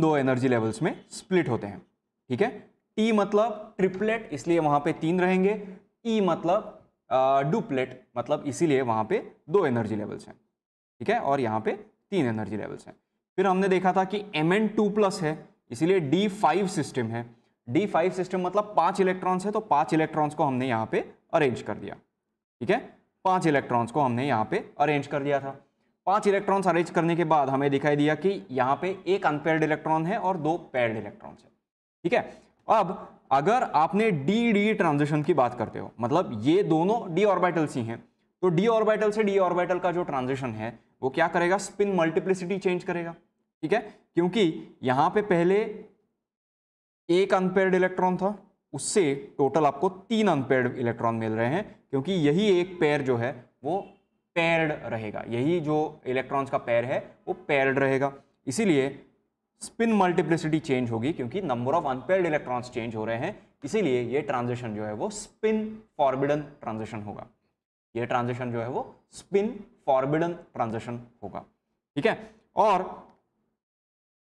दो एनर्जी लेवल्स में स्प्लिट होते हैं. ठीक है, T मतलब ट्रिपलेट, इसलिए वहां पे 3 रहेंगे. E मतलब डुप्लेट, मतलब इसीलिए वहां पे 2 एनर्जी लेवल्स हैं. ठीक है, और यहाँ पे 3 एनर्जी लेवल्स हैं. फिर हमने देखा था कि Mn2+ है, इसीलिए D5 सिस्टम है. D5 सिस्टम मतलब 5 इलेक्ट्रॉन्स है, तो 5 इलेक्ट्रॉन्स को हमने यहाँ पे अरेंज कर दिया. ठीक है, 5 इलेक्ट्रॉन्स को हमने यहाँ पे अरेंज कर दिया था. 5 इलेक्ट्रॉन्स अरेंज करने के बाद हमें दिखाई दिया कि यहाँ पे एक अनपेयर्ड इलेक्ट्रॉन है और 2 पेयर्ड इलेक्ट्रॉन्स है. ठीक है, अब अगर आपने डी ट्रांजिशन की बात करते हो, मतलब ये दोनों डी ऑर्बिटल्स ही हैं, तो डी ऑर्बिटल से डी ऑर्बिटल का जो ट्रांजिशन है वो क्या करेगा? स्पिन मल्टीप्लिसिटी चेंज करेगा. ठीक है, क्योंकि यहां पे पहले एक अनपेयर्ड इलेक्ट्रॉन था, उससे टोटल आपको 3 अनपेयर्ड इलेक्ट्रॉन मिल रहे हैं, क्योंकि यही एक पेयर जो है वो पेयर्ड रहेगा. यही जो इलेक्ट्रॉन्स का पेयर है वो पेयर्ड रहेगा. इसीलिए स्पिन मल्टीप्लिसिटी चेंज होगी, क्योंकि number of unpaired electrons change हो रहे हैं. इसीलिए ये ट्रांजिशन जो है वो स्पिन फॉरबिडन ट्रांजिशन होगा. ये ट्रांजिशन जो है वो स्पिन फॉरबिडन ट्रांजिशन होगा. ठीक है, और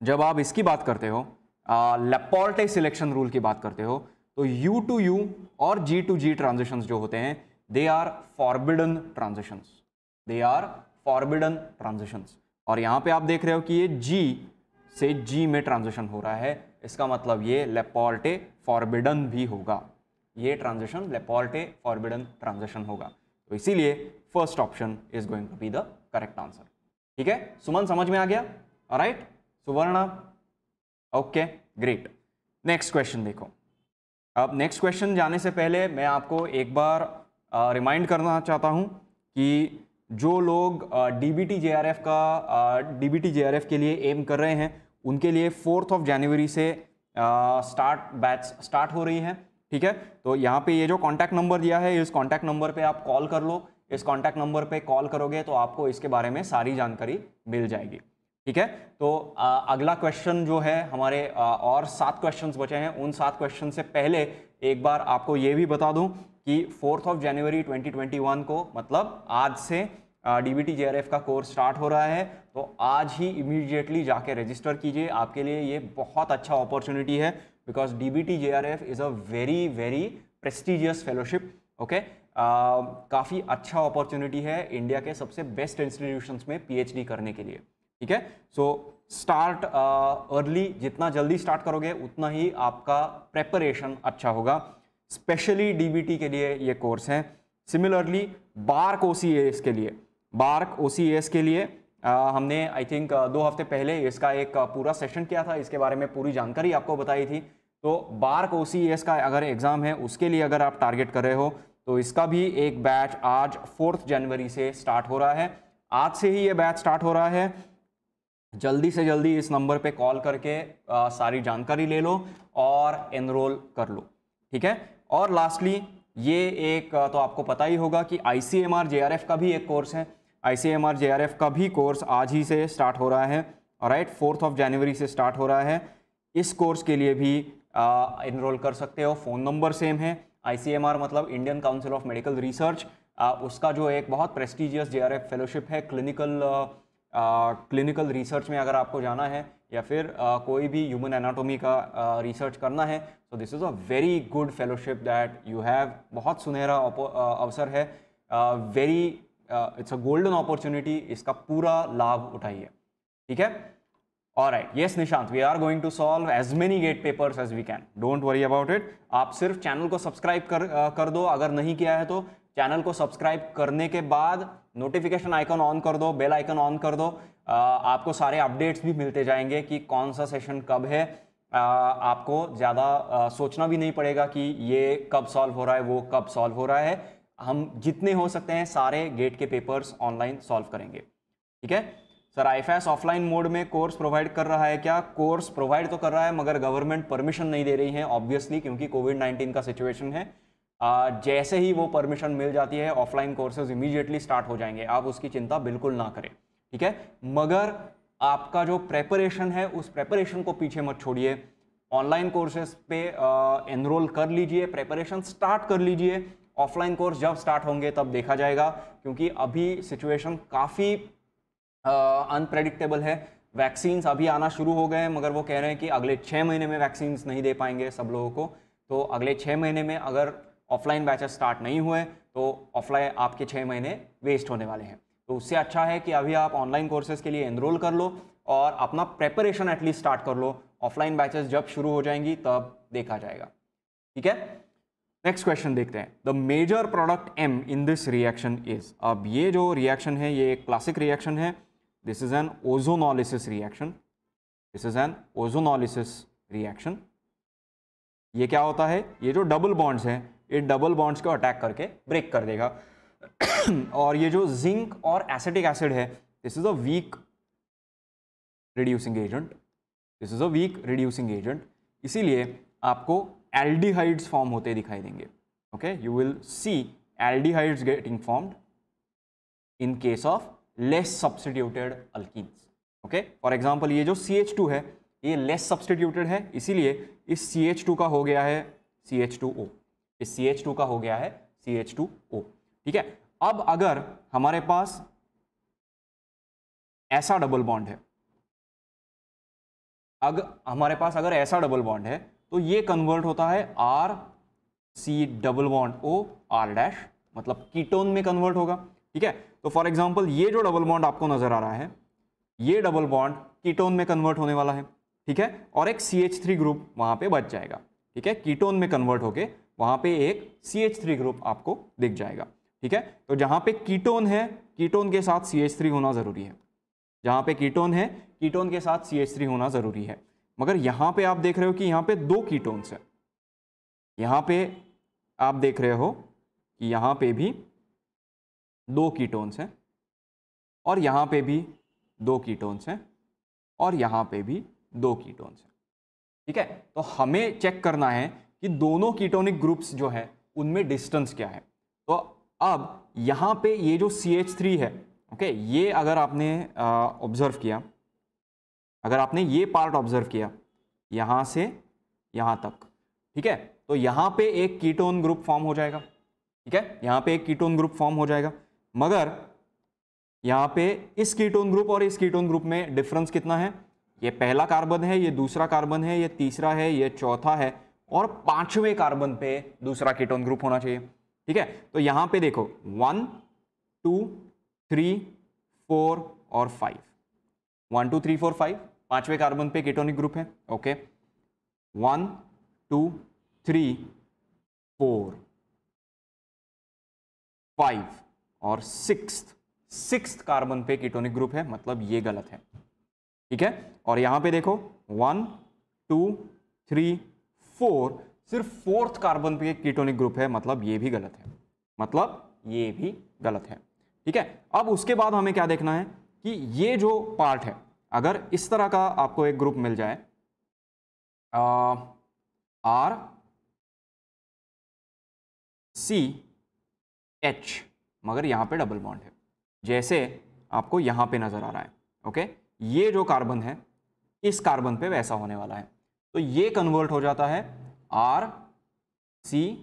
जब आप इसकी बात करते हो, लेपोर्टे सिलेक्शन रूल की बात करते हो, तो U to U और G to G ट्रांजिशंस जो होते हैं they are forbidden transitions. They are forbidden transitions. और यहां पे आप देख रहे हो कि ये G से G में ट्रांजिशन हो रहा है. इसका मतलब ये लेपोर्टे फॉरबिडन भी होगा. ये ट्रांजिशन लेपोर्टे फॉरबिडन ट्रांजिशन होगा. तो इसीलिए first option is going to be the correct answer. ठीक है सुमन, समझ में आ गया? Alright, Suvarna, okay, great. Next question देखो. अब नेक्स्ट क्वेश्चन जाने से पहले मैं आपको एक बार रिमाइंड करना चाहता हूं कि जो लोग DBT JRF के लिए एम कर रहे हैं, उनके लिए 4 जनवरी से बैच स्टार्ट हो रही है. ठीक है, तो यहाँ पे ये जो कॉन्टैक्ट नंबर दिया है, इस कॉन्टैक्ट नंबर पे आप कॉल कर लो. इस कॉन्टैक्ट नंबर पे कॉल करोगे तो आपको इसके बारे में सारी जानकारी मिल जाएगी. ठीक है, तो अगला क्वेश्चन जो है हमारे और 7 क्वेश्चंस बचे हैं. उन 7 क्वेश्चन से पहले एक बार आपको ये भी बता दूं कि 4 जनवरी 2021 को, मतलब आज से DBT JRF का कोर्स स्टार्ट हो रहा है. तो आज ही इमीडिएटली जाके रजिस्टर कीजिए. आपके लिए ये बहुत अच्छा अपॉर्चुनिटी है, because DBT JRF is a very very prestigious fellowship. Okay, काफ़ी अच्छा अपॉर्चुनिटी है इंडिया के सबसे बेस्ट इंस्टीट्यूशंस में PhD करने के लिए. ठीक है, सो स्टार्ट अर्ली. जितना जल्दी स्टार्ट करोगे उतना ही आपका प्रेपरेशन अच्छा होगा. स्पेशली DBT के लिए ये कोर्स है. सिमिलरली बार्क OCAS के लिए हमने आई थिंक 2 हफ्ते पहले इसका एक पूरा सेशन किया था, इसके बारे में पूरी जानकारी आपको बताई थी। तो बार्क OCS का अगर एग्ज़ाम है उसके लिए अगर आप टारगेट कर रहे हो तो इसका भी एक बैच आज 4 जनवरी से स्टार्ट हो रहा है। आज से ही ये बैच स्टार्ट हो रहा है। जल्दी से जल्दी इस नंबर पे कॉल करके सारी जानकारी ले लो और एनरोल कर लो, ठीक है। और लास्टली ये एक तो आपको पता ही होगा कि ICMR JRF का भी एक कोर्स है। ICMR JRF का भी कोर्स आज ही से स्टार्ट हो रहा है, राइट, 4 जनवरी से स्टार्ट हो रहा है। इस कोर्स के लिए भी एनरोल कर सकते हो। फ़ोन नंबर सेम है। ICMR मतलब Indian council of medical research, उसका जो एक बहुत प्रेस्टिजियस JRF फेलोशिप है क्लिनिकल रिसर्च में अगर आपको जाना है या फिर कोई भी ह्यूमन एनाटॉमी का रिसर्च करना है, so this is a very good fellowship that you have. बहुत सुनहरा अवसर है, very it's a golden opportunity. इसका पूरा लाभ उठाइए, ठीक है। Alright, yes Nishant, we are going to solve as many gate papers as we can. Don't worry about it. आप सिर्फ चैनल को सब्सक्राइब कर दो, अगर नहीं किया है तो चैनल को सब्सक्राइब करने के बाद नोटिफिकेशन आइकन ऑन कर दो, बेल आइकन ऑन कर दो। आपको सारे अपडेट्स भी मिलते जाएंगे कि कौन सा सेशन कब है। आपको ज़्यादा सोचना भी नहीं पड़ेगा कि ये कब सॉल्व हो रहा है, वो कब सॉल्व हो रहा है। हम जितने हो सकते हैं सारे गेट के पेपर्स ऑनलाइन सॉल्व करेंगे, ठीक है। सर IFAS ऑफलाइन मोड में कोर्स प्रोवाइड कर रहा है क्या? कोर्स प्रोवाइड तो कर रहा है मगर गवर्नमेंट परमिशन नहीं दे रही है, ऑब्वियसली, क्योंकि कोविड-19 का सिचुएशन है। जैसे ही वो परमिशन मिल जाती है ऑफलाइन कोर्सेज इमीडिएटली स्टार्ट हो जाएंगे, आप उसकी चिंता बिल्कुल ना करें, ठीक है। मगर आपका जो प्रेपरेशन है उस प्रेपरेशन को पीछे मत छोड़िए। ऑनलाइन कोर्सेज पे एनरोल कर लीजिए, प्रेपरेशन स्टार्ट कर लीजिए। ऑफलाइन कोर्स जब स्टार्ट होंगे तब देखा जाएगा, क्योंकि अभी सिचुएशन काफ़ी अनप्रेडिक्टेबल है। वैक्सीन्स अभी आना शुरू हो गए हैं मगर वो कह रहे हैं कि अगले 6 महीने में वैक्सीन्स नहीं दे पाएंगे सब लोगों को। तो अगले 6 महीने में अगर ऑफलाइन बैचेस स्टार्ट नहीं हुए तो ऑफलाइन आपके 6 महीने वेस्ट होने वाले हैं। तो उससे अच्छा है कि अभी आप ऑनलाइन कोर्सेज के लिए एनरोल कर लो और अपना प्रेपरेशन एटलीस्ट स्टार्ट कर लो। ऑफलाइन बैचेस जब शुरू हो जाएंगी तब देखा जाएगा, ठीक है। नेक्स्ट क्वेश्चन देखते हैं। The major product M in this reaction is. अब ये जो रिएक्शन है ये एक क्लासिक रिएक्शन है। This is an ozonolysis reaction. This is an ozonolysis reaction. ये क्या होता है? ये जो डबल बॉन्ड्स हैं, ये डबल बॉन्ड्स को अटैक करके ब्रेक कर देगा। और ये जो जिंक और एसिटिक एसिड है, this is a weak reducing agent. This is a weak reducing agent, इसीलिए आपको एल्डिहाइड्स फॉर्म होते दिखाई देंगे। Okay, you will see aldehydes getting formed in case of less substituted alkenes. Okay, for example ये जो CH2 है ये less substituted है, इसीलिए इस CH2 का हो गया है CH2O, इस CH2 का हो गया है CH2O, ठीक है। अब अगर हमारे पास ऐसा डबल बॉन्ड है, हमारे पास अगर ऐसा डबल बॉन्ड है तो ये कन्वर्ट होता है RC double bond O R', मतलब कीटोन में कन्वर्ट होगा, ठीक है। तो फॉर एग्जांपल ये जो डबल बॉन्ड आपको नजर आ रहा है, ये डबल बॉन्ड कीटोन में कन्वर्ट होने वाला है, ठीक है। और एक CH3 ग्रुप वहां पे बच जाएगा, ठीक है। कीटोन में कन्वर्ट होके वहां पे एक CH3 ग्रुप आपको दिख जाएगा, ठीक है। तो जहां पे कीटोन है, कीटोन के साथ CH3 होना जरूरी है। जहां पे कीटोन है, कीटोन के साथ CH3 होना जरूरी है। मगर यहां पे आप देख रहे हो कि यहां पे 2 कीटोन्स है। यहां पे आप देख रहे हो कि यहां पे भी 2 कीटोन्स हैं और यहाँ पे भी 2 कीटोन्स हैं और यहाँ पे भी 2 कीटोन्स हैं, ठीक है। तो हमें चेक करना है कि दोनों कीटोनिक ग्रुप्स जो हैं उनमें डिस्टेंस क्या है। तो अब यहाँ पे ये जो CH3 है, ओके, ये अगर आपने ऑब्जर्व किया, अगर आपने ये पार्ट ऑब्जर्व किया यहाँ से यहाँ तक, ठीक है, तो यहाँ पे एक कीटोन ग्रुप फॉर्म हो जाएगा, ठीक है। यहाँ पे एक कीटोन ग्रुप फॉर्म हो जाएगा, मगर यहाँ पे इस कीटोन ग्रुप और इस कीटोन ग्रुप में डिफरेंस कितना है? ये पहला कार्बन है, ये दूसरा कार्बन है, ये तीसरा है, ये चौथा है और 5वें कार्बन पे दूसरा कीटोन ग्रुप होना चाहिए, ठीक है। तो यहाँ पे देखो 1 2 3 4 और 5, 1 2 3 4 5, 5वें कार्बन पे कीटोनिक ग्रुप है, ओके। 1 2 3 4 5 और 6th 6th कार्बन पे कीटोनिक ग्रुप है, मतलब ये गलत है। ठीक है, और यहां पे देखो 1 2 3 4, सिर्फ 4th कार्बन पे कीटोनिक ग्रुप है, मतलब ये भी गलत है, मतलब ये भी गलत है। ठीक है, अब उसके बाद हमें क्या देखना है कि ये जो पार्ट है, अगर इस तरह का आपको एक ग्रुप मिल जाए R C H, मगर यहां पे डबल बॉन्ड है, जैसे आपको यहां पे नजर आ रहा है। ओके, ये जो कार्बन है इस कार्बन पे वैसा होने वाला है, तो ये कन्वर्ट हो जाता है RCH,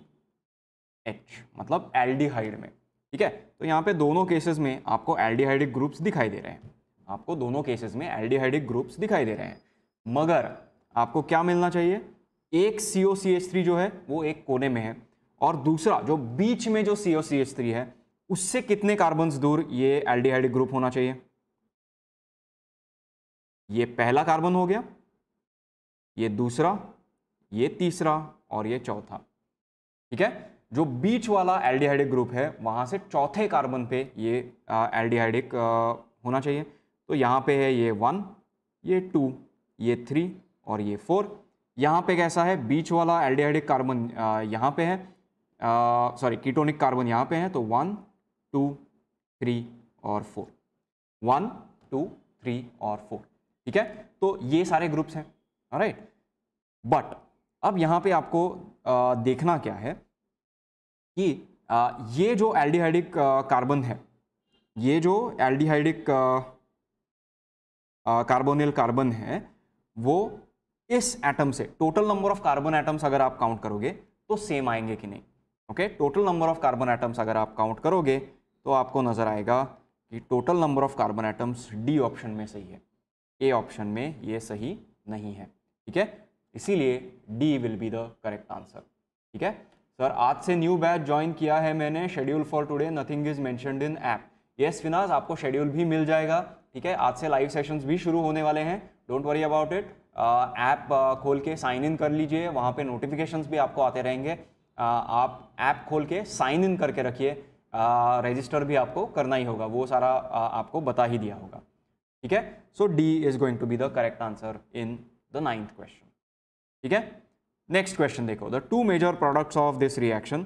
मतलब एल्डिहाइड में। ठीक है, तो यहाँ पे दोनों केसेस में आपको एल्डिहाइडिक ग्रुप्स दिखाई दे रहे हैं, आपको दोनों केसेस में एल्डिहाइडिक ग्रुप्स दिखाई दे रहे हैं, मगर आपको क्या मिलना चाहिए, एक COCH3 जो है वो एक कोने में है, और दूसरा जो बीच में जो COCH3 है उससे कितने कार्बन्स दूर ये एल्डिहाइडिक ग्रुप होना चाहिए। ये पहला कार्बन हो गया, ये दूसरा, ये तीसरा और ये चौथा। ठीक है, जो बीच वाला एल्डिहाइडिक ग्रुप है वहां से चौथे कार्बन पे ये एल्डिहाइडिक होना चाहिए। तो यहां पे है ये 1, ये 2, ये 3 और ये 4। यहां पे कैसा है, बीच वाला एल्डिहाइडिक कार्बन यहां पे है, सॉरी कीटोनिक कार्बन यहां पे है, तो 1 2 3 और 4, 1 2 3 और 4। ठीक है, तो ये सारे ग्रुप्स हैं। ऑलराइट, बट अब यहां पे आपको देखना क्या है कि ये जो एल्डिहाइडिक कार्बन है, ये जो एल्डिहाइडिक कार्बोनिल कार्बन है, वो इस एटम से total number of carbon atoms अगर आप काउंट करोगे तो सेम आएंगे कि नहीं। Okay, total number of carbon atoms अगर आप काउंट करोगे तो आपको नजर आएगा कि total number of carbon atoms D option में सही है, ए ऑप्शन में ये सही नहीं है। ठीक है, इसीलिए D will be the correct answer. ठीक है सर, आज से न्यू बैच ज्वाइन किया है मैंने, schedule for today nothing is mentioned in app. Yes Finaz, आपको शेड्यूल भी मिल जाएगा। ठीक है, आज से लाइव सेशंस भी शुरू होने वाले हैं, don't worry about it. App खोल के साइन इन कर लीजिए, वहाँ पे नोटिफिकेशंस भी आपको आते रहेंगे। आप ऐप खोल के साइन इन करके रखिए, रजिस्टर भी आपको करना ही होगा, वो सारा आपको बता ही दिया होगा। ठीक है, so D is going to be the correct answer in the 9th question. ठीक है, नेक्स्ट क्वेश्चन देखो, the two major products of this reaction,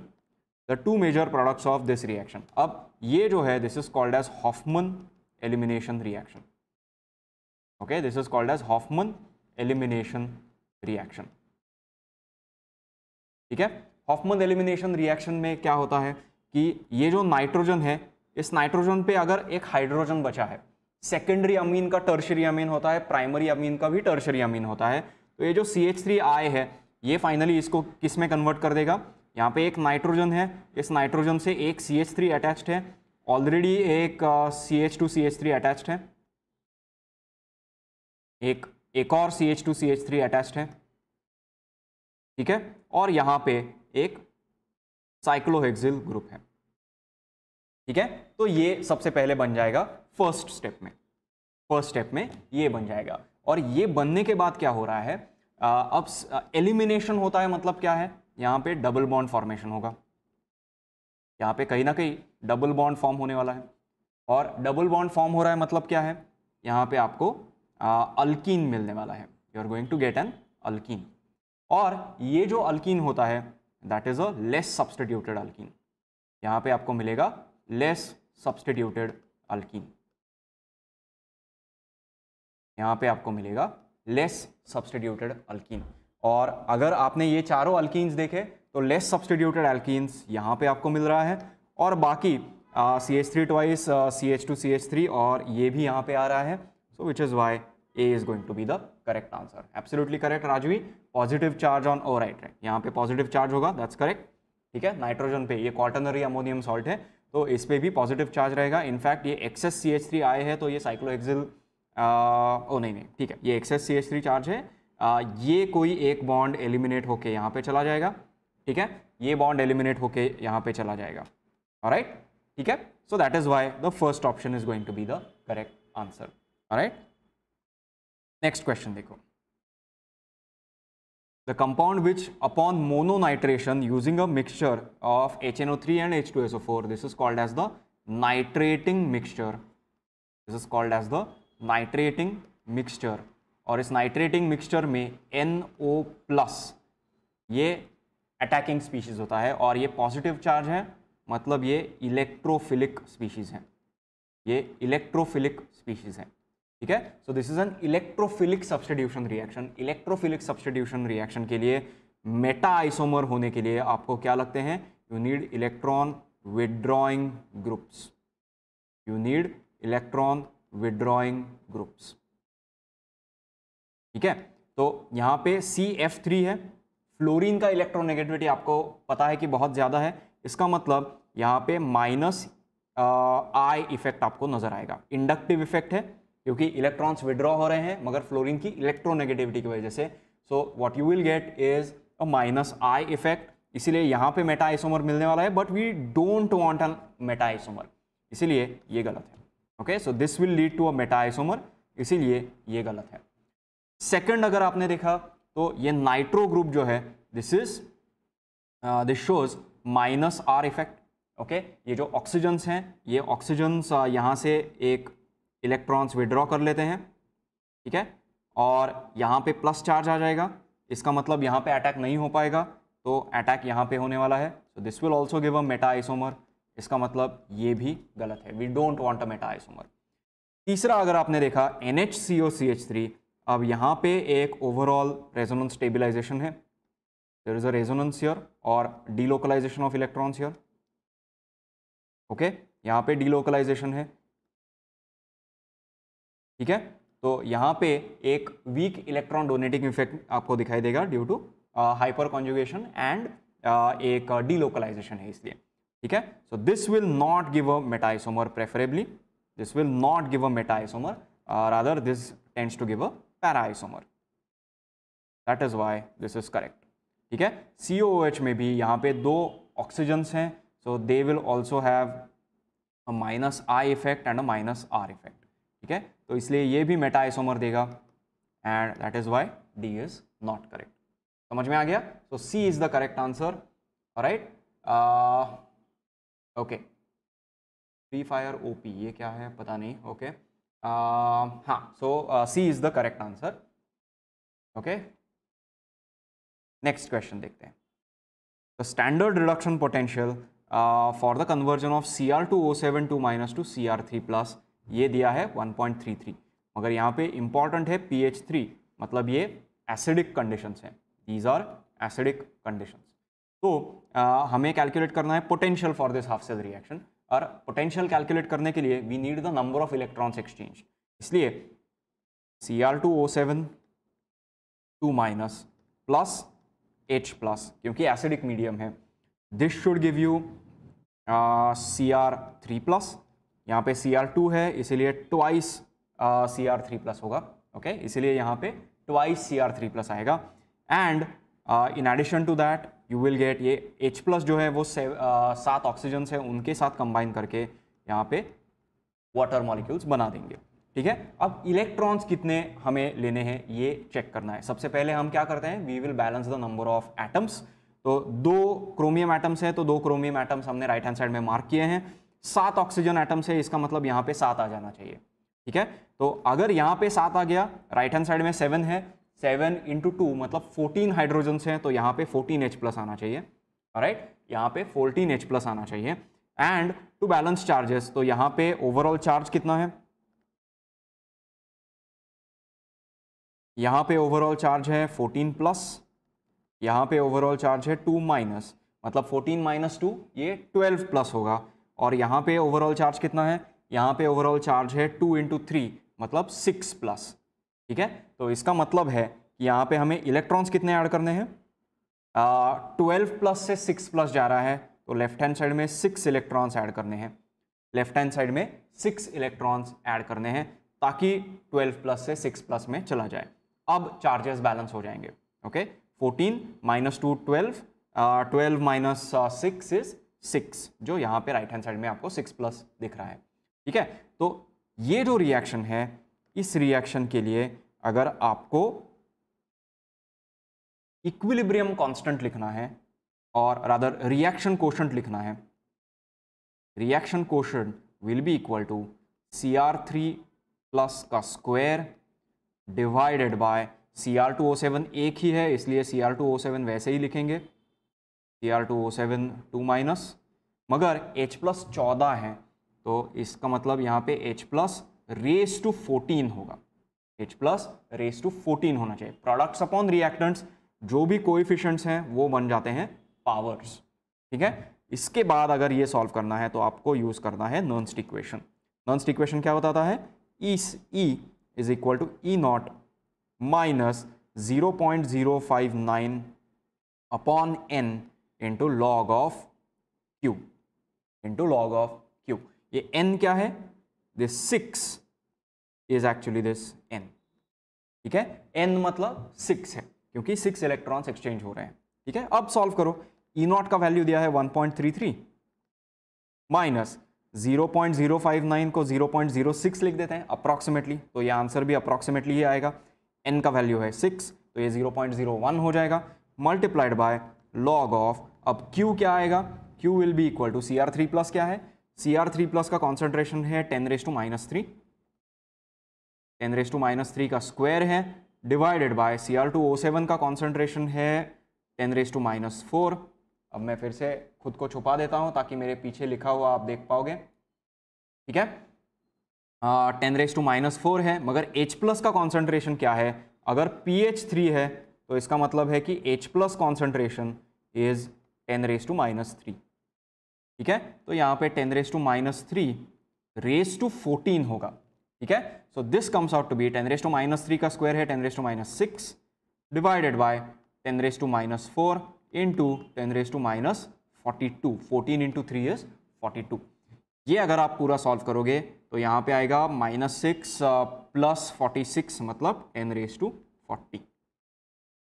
the two major products of this reaction. अब ये जो है this is called as Hofmann elimination reaction. Okay, this is called as Hofmann elimination reaction. ठीक है, Hoffman elimination reaction में क्या होता है कि ये जो नाइट्रोजन है, इस नाइट्रोजन पे अगर एक हाइड्रोजन बचा है, सेकेंडरी अमीन का टर्शरी अमीन होता है, प्राइमरी अमीन का भी टर्शरी अमीन होता है, तो ये जो CH3I है ये फाइनली इसको किस में कन्वर्ट कर देगा। यहाँ पे एक नाइट्रोजन है, इस नाइट्रोजन से एक CH3 अटैच्ड है, ऑलरेडी एक CH2CH3 अटैच्ड है, एक और CH2CH3 अटैच्ड है। ठीक है, और यहाँ पे एक साइक्लोहेक्सिल ग्रुप है। ठीक है, तो ये सबसे पहले बन जाएगा फर्स्ट स्टेप में ये बन जाएगा। और ये बनने के बाद क्या हो रहा है, अब एलिमिनेशन होता है, मतलब क्या है, यहाँ पे डबल बॉन्ड फॉर्मेशन होगा, यहाँ पे कहीं ना कहीं डबल बॉन्ड फॉर्म होने वाला है। और डबल बॉन्ड फॉर्म हो रहा है मतलब क्या है, यहाँ पे आपको अल्कीन मिलने वाला है, you are going to get an alkene. और ये जो अल्कीन होता है that is a less substituted alkene, यहाँ पे आपको मिलेगा लेस सब्स्टिट्यूटेड अल्कीन, यहाँ पे आपको मिलेगा लेस सब्स्टिट्यूटेड अल्कीन। और अगर आपने ये चारों अल्कीन्स देखे तो लेस सब्स्टिट्यूटेड अल्कीन्स यहाँ पे आपको मिल रहा है, और बाकी CH3 ट्वाइस CH2CH3 और ये भी यहाँ पे आ रहा है। So which is why A is going to be the correct answer. Absolutely correct Rajvi, positive charge on O right, यहाँ पे पॉजिटिव चार्ज होगा, दैट्स करेक्ट। ठीक है, नाइट्रोजन पे ये क्वाटर्नरी अमोनियम सॉल्ट है तो इस पे भी पॉजिटिव चार्ज रहेगा। इनफैक्ट ये एक्सेस CH3I है तो ये साइक्लोहेक्सिल ओ नहीं, ठीक है, ये एक्सेस CH3 चार्ज है, ये कोई एक बॉन्ड एलिमिनेट होके यहाँ पे चला जाएगा। ठीक है, ये बॉन्ड एलिमिनेट होके यहाँ पे चला जाएगा। ऑलराइट, ठीक है, so that is why the first option is going to be the correct answer. Alright, next question देखो, the compound which upon mononitration using a mixture of HNO3 and H2SO4, this is called as the nitrating mixture, this is called as the nitrating mixture. और इस nitrating mixture में NO+ ये attacking species होता है और ये positive charge है, मतलब ये इलेक्ट्रोफिलिक स्पीशीज है, ये इलेक्ट्रोफिलिक स्पीशीज है, ठीक है। So this is an electrophilic substitution reaction. Electrophilic substitution reaction के लिए मेटा आइसोमर होने के लिए आपको क्या लगते हैं, you need electron withdrawing groups, you need electron withdrawing groups, ठीक है। तो यहाँ पे CF3 है, फ्लोरीन का इलेक्ट्रोनेगेटिविटी आपको पता है कि बहुत ज़्यादा है, इसका मतलब यहाँ पे -I इफेक्ट आपको नजर आएगा। इंडक्टिव इफेक्ट है क्योंकि इलेक्ट्रॉन्स विड्रॉ हो रहे हैं मगर फ्लोरीन की इलेक्ट्रोनेगेटिविटी की वजह से, so what you will get is a -I effect. इसीलिए यहाँ पे मेटा आइसोमर मिलने वाला है, but we don't want an meta isomer, इसीलिए ये गलत है। Okay, so this will lead to a meta isomer, इसीलिए ये गलत है। सेकंड अगर आपने देखा तो ये नाइट्रो ग्रुप जो है, this shows -R effect. Okay, ये जो ऑक्सीजन्स हैं, ये ऑक्सीजन्स यहाँ से एक इलेक्ट्रॉन्स विड्रॉ कर लेते हैं, ठीक है, और यहाँ पे प्लस चार्ज आ जाएगा, इसका मतलब यहाँ पे अटैक नहीं हो पाएगा, तो अटैक यहाँ पे होने वाला है। So this will also give a meta isomer, इसका मतलब ये भी गलत है, we don't want a meta isomer. तीसरा अगर आपने देखा NHCOCH3, अब यहाँ पे एक ओवरऑल रेजोनेंस स्टेबिलाईजेशन है, there is a resonance here और delocalization of electrons here. Okay, यहाँ पे डीलोकलाइजेशन है, ठीक है। तो यहाँ पे एक वीक इलेक्ट्रॉन डोनेटिंग इफेक्ट आपको दिखाई देगा due to hyper conjugation and एक डीलोकलाइजेशन है इसलिए, ठीक है। So this will not give a meta isomer, preferably this will not give a meta isomer, rather this tends to give a para isomer, that is why this is correct, ठीक है। COOH में भी यहाँ पे 2 oxygens हैं, so they will also have a -I effect and a -R effect, ठीक है। तो इसलिए ये भी मेटा आइसोमर देगा and that is why D is not correct. समझ में आ गया? So C is the correct answer, alright. Okay, free fire OP ये क्या है पता नहीं, ओके, हाँ, so C is the correct answer, okay. Next question देखते हैं। The standard reduction potential for the conversion of Cr2O7 to Cr3+, ये दिया है 1.33, मगर यहाँ पे इंपॉर्टेंट है pH 3, मतलब ये एसिडिक कंडीशंस हैं, दीज आर एसिडिक कंडीशंस। तो हमें कैलकुलेट करना है potential for this half cell reaction, और पोटेंशियल कैलकुलेट करने के लिए we need the number of electrons exchange, इसलिए Cr2O7 2- प्लस H+, क्योंकि एसिडिक मीडियम है, this should give you Cr3+, यहाँ पे Cr2 है इसलिए ट्वाइस Cr3+ होगा, ओके, इसलिए यहाँ पे ट्वाइस Cr3+ आएगा, and in addition to that you will get ये H+ जो है वो 7 ऑक्सीजन्स है, उनके साथ कंबाइन करके यहाँ पे वाटर मॉलिक्यूल्स बना देंगे, ठीक है। अब इलेक्ट्रॉन्स कितने हमें लेने हैं ये चेक करना है। सबसे पहले हम क्या करते हैं, we will balance the number of atoms. तो 2 क्रोमियम एटम्स हैं, तो 2 क्रोमियम एटम्स हमने राइट हैंड साइड में मार्क किए हैं, 7 ऑक्सीजन एटम्स है, इसका मतलब यहाँ पे 7 आ जाना चाहिए, ठीक है। तो अगर यहाँ पे 7 आ गया, राइट हैंड साइड में 7 है, 7 × 2 मतलब 14 हाइड्रोजन्स हैं, तो यहाँ पे 14H+ आना चाहिए, ऑलराइट, यहाँ पे 14H+ आना चाहिए। एंड टू बैलेंस चार्जेस, तो यहाँ पे ओवरऑल चार्ज कितना है, यहाँ पे ओवरऑल चार्ज है 14+, यहाँ पे ओवरऑल चार्ज है 2-, मतलब 14 - 2 ये 12+ होगा, और यहाँ पे ओवरऑल चार्ज कितना है, यहाँ पे ओवरऑल चार्ज है 2 × 3 मतलब 6+, ठीक है। तो इसका मतलब है कि यहाँ पे हमें इलेक्ट्रॉन्स कितने ऐड करने हैं, 12+ से 6+ जा रहा है, तो लेफ्ट हैंड साइड में 6 इलेक्ट्रॉन्स ऐड करने हैं, लेफ्ट हैंड साइड में 6 इलेक्ट्रॉन्स ऐड करने हैं, ताकि 12+ से 6+ में चला जाए। अब चार्जेस बैलेंस हो जाएंगे, ओके। 14 - 2 12, 12 - 6 इज 6, जो यहाँ पे राइट हैंड साइड में आपको 6+ दिख रहा है, ठीक है। तो ये जो रिएक्शन है, इस रिएक्शन के लिए अगर आपको इक्विलिब्रियम कांस्टेंट लिखना है और रादर रिएक्शन कोशेंट लिखना है, reaction quotient will be equal to Cr3 plus का स्क्वायर डिवाइडेड बाय Cr2O7 एक ही है इसलिए Cr2O7 वैसे ही लिखेंगे, Cr2O7 2 माइनस, मगर H प्लस 14 है तो इसका मतलब यहाँ पे H प्लस रेस टू 14 होगा, H प्लस रेस टू 14 होना चाहिए। प्रोडक्ट्स अपॉन रिएक्टेंट्स जो भी कोएफिशिएंट्स हैं वो बन जाते हैं पावर्स, ठीक है। इसके बाद अगर ये सॉल्व करना है तो आपको यूज करना है नर्न्स्ट इक्वेशन। नर्न्स्ट इक्वेशन क्या बताता है, E is equal to E naught minus 0.059 upon n into log of Q, into log of Q। ये n क्या है, this 6 is actually this n, ठीक है। n मतलब 6 है क्योंकि 6 इलेक्ट्रॉन्स एक्सचेंज हो रहे हैं, ठीक है। अब सॉल्व करो, ई नॉट का वैल्यू दिया है 1.33 माइनस 0.059 को 0.06 लिख देते हैं अप्रॉक्सीमेटली, तो ये आंसर भी अप्रॉक्सीमेटली ही आएगा। n का वैल्यू है 6 तो ये 0.01 हो जाएगा, मल्टीप्लाइड बाय लॉग ऑफ, अब q क्या आएगा, q will be equal to Cr3 plus क्या है, Cr3 प्लस का कॉन्सेंट्रेशन है 10⁻⁻3, 10⁻³ का स्क्वायर है डिवाइडेड बाय Cr2O7 का कॉन्सेंट्रेशन है 10⁻⁴। अब मैं फिर से खुद को छुपा देता हूं ताकि मेरे पीछे लिखा हुआ आप देख पाओगे, ठीक है। 10⁻⁴ है मगर H प्लस का कॉन्सेंट्रेशन क्या है, अगर pH3 है तो इसका मतलब है कि H प्लस कॉन्सेंट्रेशन इज 10⁻⁻3, ठीक है। तो यहाँ पे 10⁻³ रेस टू 14 होगा, ठीक है। So this comes out to be 10⁻³ का स्क्वायर है 10⁻⁶ divided by 10⁻⁴ into 10⁻42, 14 into 3 is 42। ये अगर आप पूरा सॉल्व करोगे तो यहाँ पे आएगा -6 प्लस 46 मतलब 10⁻40,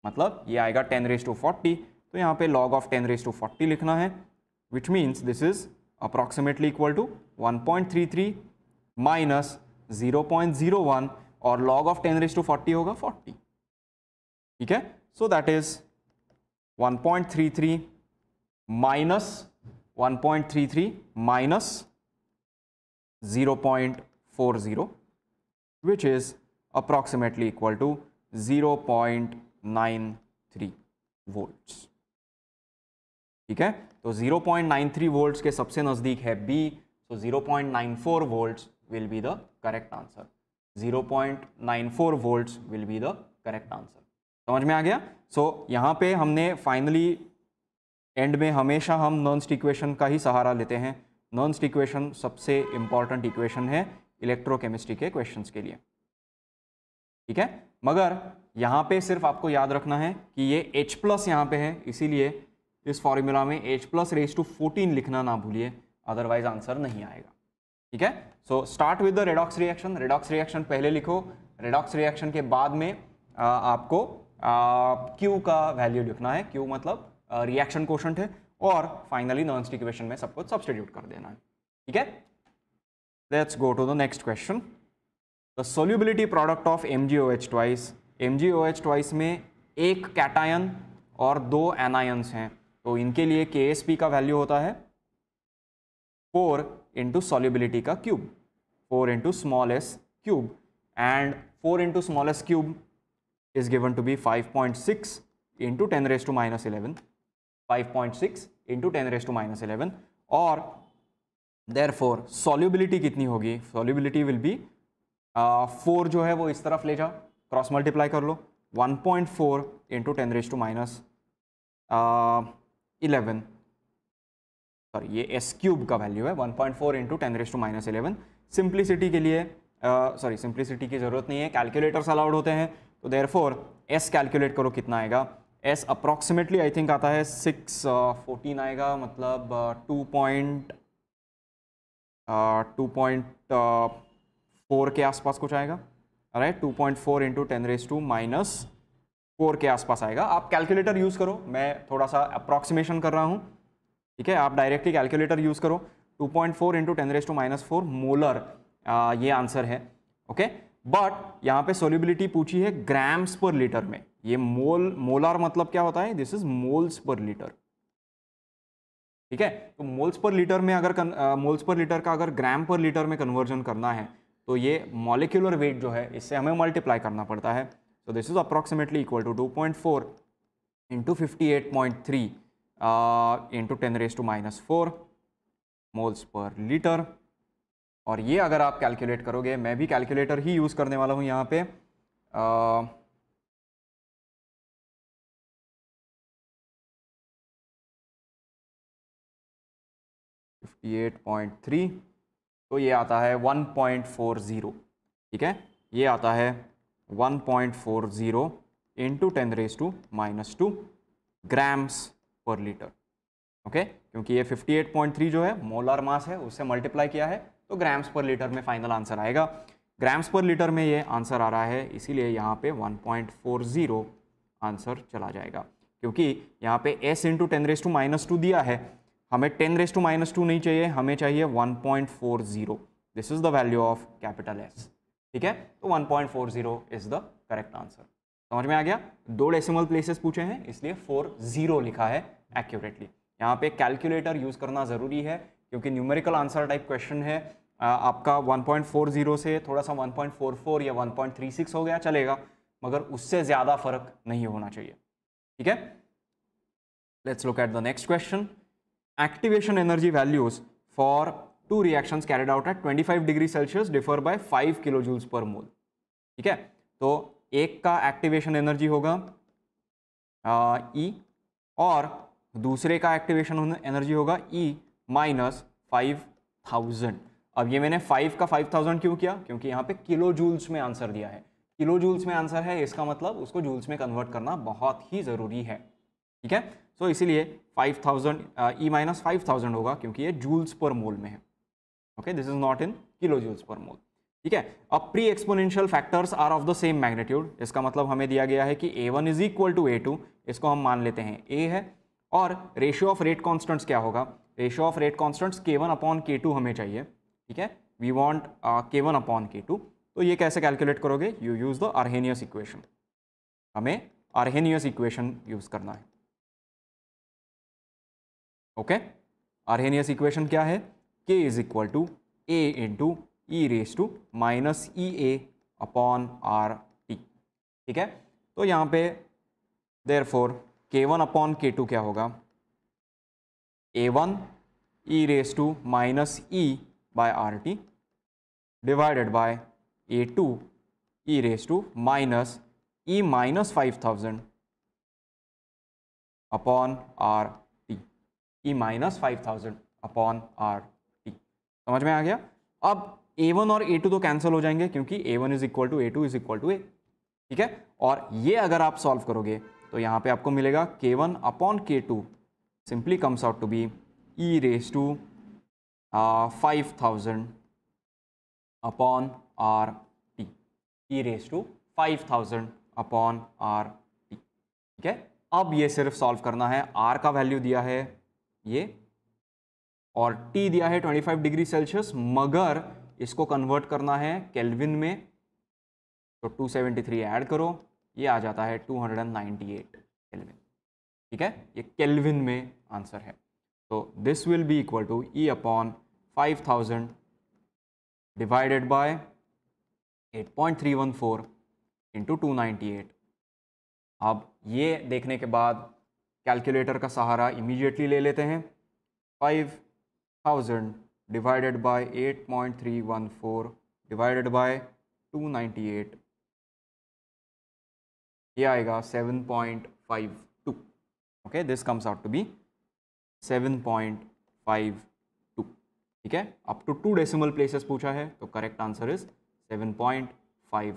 मतलब ये आएगा 10⁻40। तो यहाँ पे log ऑफ 10⁻40 लिखना है, which means this is approximately equal to 1.33 minus 0.01 और log ऑफ 10⁻40 होगा 40, ठीक है। So that is 1.33 minus 1.33 minus 0.40 which is approximately equal to 0.93 volts, ठीक है। तो 0.93 वोल्ट्स के सबसे नजदीक है B, so 0.94 volts will be the correct answer, 0.94 volts will be the correct answer। समझ में आ गया। सो यहाँ पे हमने फाइनली एंड में हमेशा हम नर्न्स्ट इक्वेशन का ही सहारा लेते हैं। नर्न्स्ट इक्वेशन सबसे इंपॉर्टेंट इक्वेशन है इलेक्ट्रोकेमिस्ट्री के क्वेश्चंस के लिए, ठीक है। मगर यहाँ पे सिर्फ आपको याद रखना है कि ये H प्लस यहाँ पे है, इसीलिए इस फॉर्मूला में H प्लस रेज टू 14 लिखना ना भूलिए, अदरवाइज आंसर नहीं आएगा, ठीक है। So start with the redox reaction. Redox reaction पहले लिखो, रेडॉक्स रिएक्शन के बाद में आपको Q का वैल्यू लिखना है, Q मतलब रिएक्शन कोशेंट है, और फाइनली नर्न्स्ट इक्वेशन में सब कुछ सब्स्टिट्यूट कर देना है, ठीक है। Let's go to the next question. The solubility product of MgOH twice, MgOH twice में एक कैटायन और 2 एनायंस हैं, तो इनके लिए Ksp का वैल्यू होता है 4 इंटू सॉल्युबिलिटी का cube, 4 into small s cube, and 4 into small s cube is given to be 5.6 into 10⁻11, 5.6 into 10⁻11, और therefore solubility कितनी होगी, solubility will be 4 जो है वो इस तरफ ले जाओ, क्रॉस मल्टीप्लाई कर लो, 1.4 into 10⁻11, सॉरी ये s क्यूब का वैल्यू है 1.4 into 10⁻11। सिंप्लिसिटी के लिए सॉरी सिंप्लिसिटी की जरूरत नहीं है, कैलकुलेटर्स अलाउड होते हैं, तो देयरफॉर s कैलकुलेट करो कितना आएगा, s अप्रॉक्सीमेटली आई थिंक आता है 614 आएगा, मतलब 2.4 के आसपास कुछ आएगा, राइट। 2.4 इंटू 10⁻⁻4 के आसपास आएगा। आप कैलकुलेटर यूज़ करो, मैं थोड़ा सा अप्रॉक्सीमेशन कर रहा हूँ, ठीक है। आप डायरेक्टली कैलकुलेटर यूज़ करो। 2.4 इंटू 10⁻⁻4 मोलर ये आंसर है, ओके। बट यहाँ पे सोल्यूबिलिटी पूछी है ग्राम्स पर लीटर में, ये मोलार मतलब क्या होता है, this is moles per litre, ठीक है। तो मोल्स पर लीटर में अगर मोल्स पर लीटर का अगर ग्राम पर लीटर में कन्वर्जन करना है तो ये मॉलिक्यूलर वेट जो है इससे हमें मल्टीप्लाई करना पड़ता है। So this is approximately equal to 2.4 into 58.3 into 10⁻⁻⁴ moles per litre. और ये अगर आप कैलकुलेट करोगे, मैं भी कैलकुलेटर ही यूज़ करने वाला हूँ यहाँ पे, 58.3, तो ये आता है 1.40, ठीक है। ये आता है 1.40 इंटू 10⁻⁻² ग्राम्स पर लीटर। ओके, क्योंकि ये 58.3 जो है मोलार मास है, उससे मल्टीप्लाई किया है तो ग्राम्स पर लीटर में फाइनल आंसर आएगा। ग्राम्स पर लीटर में ये आंसर आ रहा है, इसीलिए यहाँ पे 1.40 आंसर चला जाएगा। क्योंकि यहाँ पे s इंटू 10⁻² दिया है, हमें 10⁻² नहीं चाहिए, हमें चाहिए 1.40। This is the value of capital S, ठीक है। तो 1.40 इज द करेक्ट आंसर। समझ में आ गया? 2 डेसिमल प्लेसेस पूछे हैं इसलिए 40 लिखा है एक्यूरेटली। यहाँ पे कैलकुलेटर यूज करना जरूरी है क्योंकि न्यूमेरिकल आंसर टाइप क्वेश्चन है। आपका 1.40 से थोड़ा सा 1.44 या 1.36 हो गया चलेगा, मगर उससे ज्यादा फर्क नहीं होना चाहिए, ठीक है। Let's look at the next question. Activation energy values for 2 reactions carried out at 25 degree Celsius differ by 5 kilo joules per mole, ठीक है। तो एक का एक्टिवेशन एनर्जी होगा E और दूसरे का एक्टिवेशन एनर्जी होगा E माइनस 5000। अब ये मैंने 5 का 5000 क्यों किया? क्योंकि यहाँ पे किलो जूल्स में आंसर दिया है, किलो जूल्स में आंसर है, इसका मतलब उसको जूल्स में कन्वर्ट करना बहुत ही ज़रूरी है, ठीक है। सो इसीलिए 5000 E माइनस 5000 होगा क्योंकि ये जूल्स पर मोल में है। Okay, this is not in kilo joules per mole, ठीक है। अब pre exponential factors are of the same magnitude, इसका मतलब हमें दिया गया है कि A1 is equal to A2, इसको हम मान लेते हैं A है। और रेशियो ऑफ रेट कॉन्स्टेंट्स क्या होगा? Ratio of rate constants K1 upon K2 हमें चाहिए, ठीक है। We want K1 upon K2। तो ये कैसे कैलकुलेट करोगे? You use the Arrhenius equation, हमें आर्हेनियस इक्वेशन यूज करना है। ओके, आर्हेनियस इक्वेशन क्या है? K is equal to A into E raise to minus EA upon RT, ठीक है। तो यहाँ पे देयरफॉर K1 अपॉन K2 क्या होगा? A1 E raise to minus E by RT divided by A2 E raise to minus E minus 5000 upon RT, E minus 5000 upon RT। समझ में आ गया? अब A1 और A2 तो कैंसिल हो जाएंगे क्योंकि A1 is equal to A2 is equal to A, ठीक है। और ये अगर आप सॉल्व करोगे तो यहाँ पे आपको मिलेगा K1 upon K2 simply comes out to be E raise to 5000 upon RT, E raise to 5000 upon RT, ठीक है। अब ये सिर्फ सॉल्व करना है, R का वैल्यू दिया है ये और T दिया है 25 डिग्री सेल्सियस, मगर इसको कन्वर्ट करना है केल्विन में, तो 273 ऐड करो, ये आ जाता है 298 केल्विन, ठीक है। ये केल्विन में आंसर है। तो this will be equal to E upon 5000 divided by 8.314 into 298। अब ये देखने के बाद कैलकुलेटर का सहारा इमीडिएटली ले लेते हैं। 5000 divided by 8.314 divided by 298, ये आएगा 7.52। Okay, this comes out to be 7.52, ठीक है। अप टू 2 डेसिमल प्लेसेस पूछा है तो करेक्ट आंसर इज 7.52।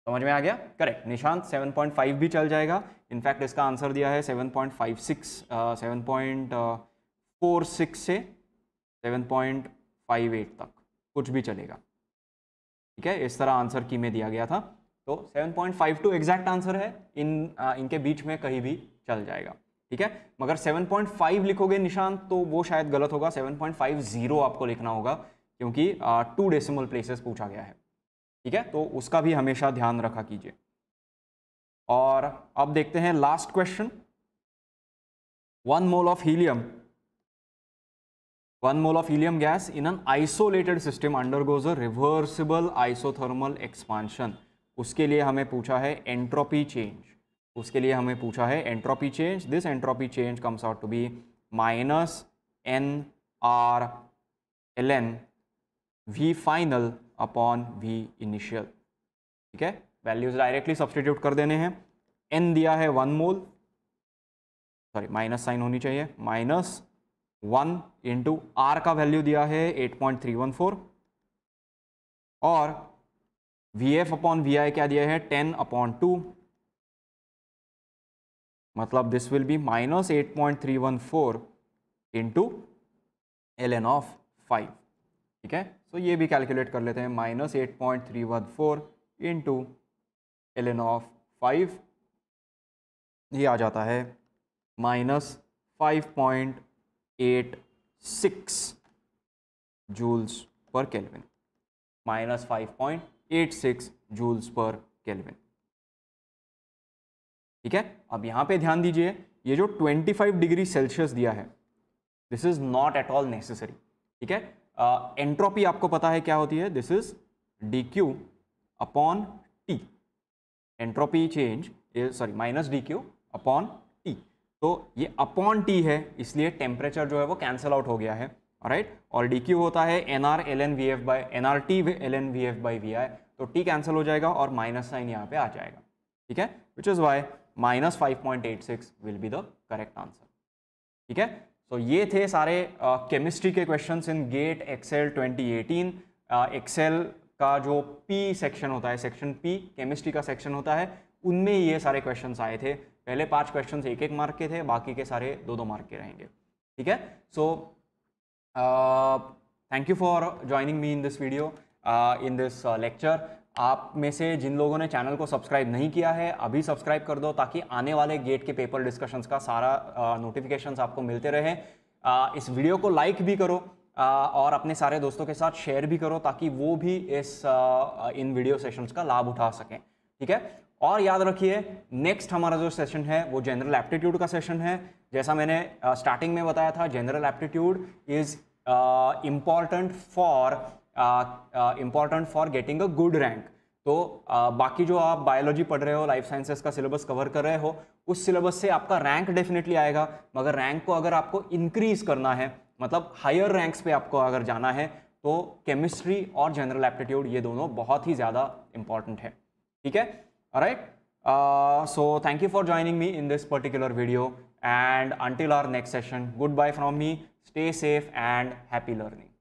समझ में आ गया? करेक्ट निशांत, 7.5 भी चल जाएगा। इनफैक्ट इसका आंसर दिया है 7.56, 7.46 से 7.58 तक, कुछ भी चलेगा, ठीक है। इस तरह आंसर की में दिया गया था, तो 7.52 एग्जैक्ट आंसर है। इनके बीच में कहीं भी चल जाएगा, ठीक है। मगर 7.5 लिखोगे निशांत तो वो शायद गलत होगा, 7.50 आपको लिखना होगा क्योंकि 2 डेसिमल प्लेसेस पूछा गया है, ठीक है। तो उसका भी हमेशा ध्यान रखा कीजिए। और अब देखते हैं last question. 1 mole of helium, 1 mole of helium gas in an isolated system undergoes a reversible isothermal expansion. उसके लिए हमें पूछा है एंट्रोपी चेंज, उसके लिए हमें पूछा है entropy change. This entropy change comes out to be -nR V final upon V initial. ठीक है, वैल्यूज डायरेक्टली सब्सटीट्यूट कर देने हैं. n दिया है 1 मोल, सॉरी माइनस साइन होनी चाहिए, -1 इंटू R का वैल्यू दिया है 8.314 और VF अपॉन VI क्या दिया है 10/2, मतलब this will B -8.314 into ln of 5. ठीक है, तो ये भी कैलकुलेट कर लेते हैं. -8.314 इंटू ln ऑफ 5, ये आ जाता है -5.86 joules per kelvin, -5.86 joules per kelvin. ठीक है, अब यहाँ पे ध्यान दीजिए, ये जो 25 डिग्री सेल्सियस दिया है, this is not at all necessary. ठीक है, एंट्रोपी आपको पता है क्या होती है, this is dq upon T. Entropy change sorry -dq upon T. तो ये अपॉन टी है, इसलिए टेम्परेचर जो है वो कैंसल आउट हो गया है. राइट, और dq होता है nR ln VF by nRT ln VF by VI. तो t कैंसिल हो जाएगा और माइनस साइन यहाँ पे आ जाएगा. ठीक है, which is Y -5.86 will be the correct answer. ठीक है, तो ये थे सारे केमिस्ट्री के questions in GATE XL 2018. XL का जो P सेक्शन होता है, सेक्शन P केमिस्ट्री का सेक्शन होता है, उनमें ये सारे क्वेश्चंस आए थे. पहले 5 क्वेश्चंस 1-1 मार्क के थे, बाकी के सारे 2-2 मार्क के रहेंगे. ठीक है, so thank you for joining me in this video, in this lecture. आप में से जिन लोगों ने चैनल को सब्सक्राइब नहीं किया है, अभी सब्सक्राइब कर दो ताकि आने वाले गेट के पेपर डिस्कशंस का सारा नोटिफिकेशंस आपको मिलते रहे. इस वीडियो को लाइक भी करो और अपने सारे दोस्तों के साथ शेयर भी करो ताकि वो भी इन वीडियो सेशंस का लाभ उठा सकें. ठीक है, और याद रखिए नेक्स्ट हमारा जो सेशन है वो जनरल एप्टीट्यूड का सेशन है. जैसा मैंने स्टार्टिंग में बताया था, general aptitude is important for getting a good rank. तो बाकी जो आप बायोलॉजी पढ़ रहे हो, लाइफ साइंसेस का सिलेबस कवर कर रहे हो, उस सिलेबस से आपका रैंक डेफिनेटली आएगा. मगर रैंक को अगर आपको इंक्रीज करना है, मतलब हायर रैंक्स पे आपको अगर जाना है, तो केमिस्ट्री और जनरल एप्टीट्यूड ये दोनों बहुत ही ज़्यादा इंपॉर्टेंट है. ठीक है, alright. So thank you for joining me in this particular video, and until our next session, goodbye from me. Stay safe and happy learning.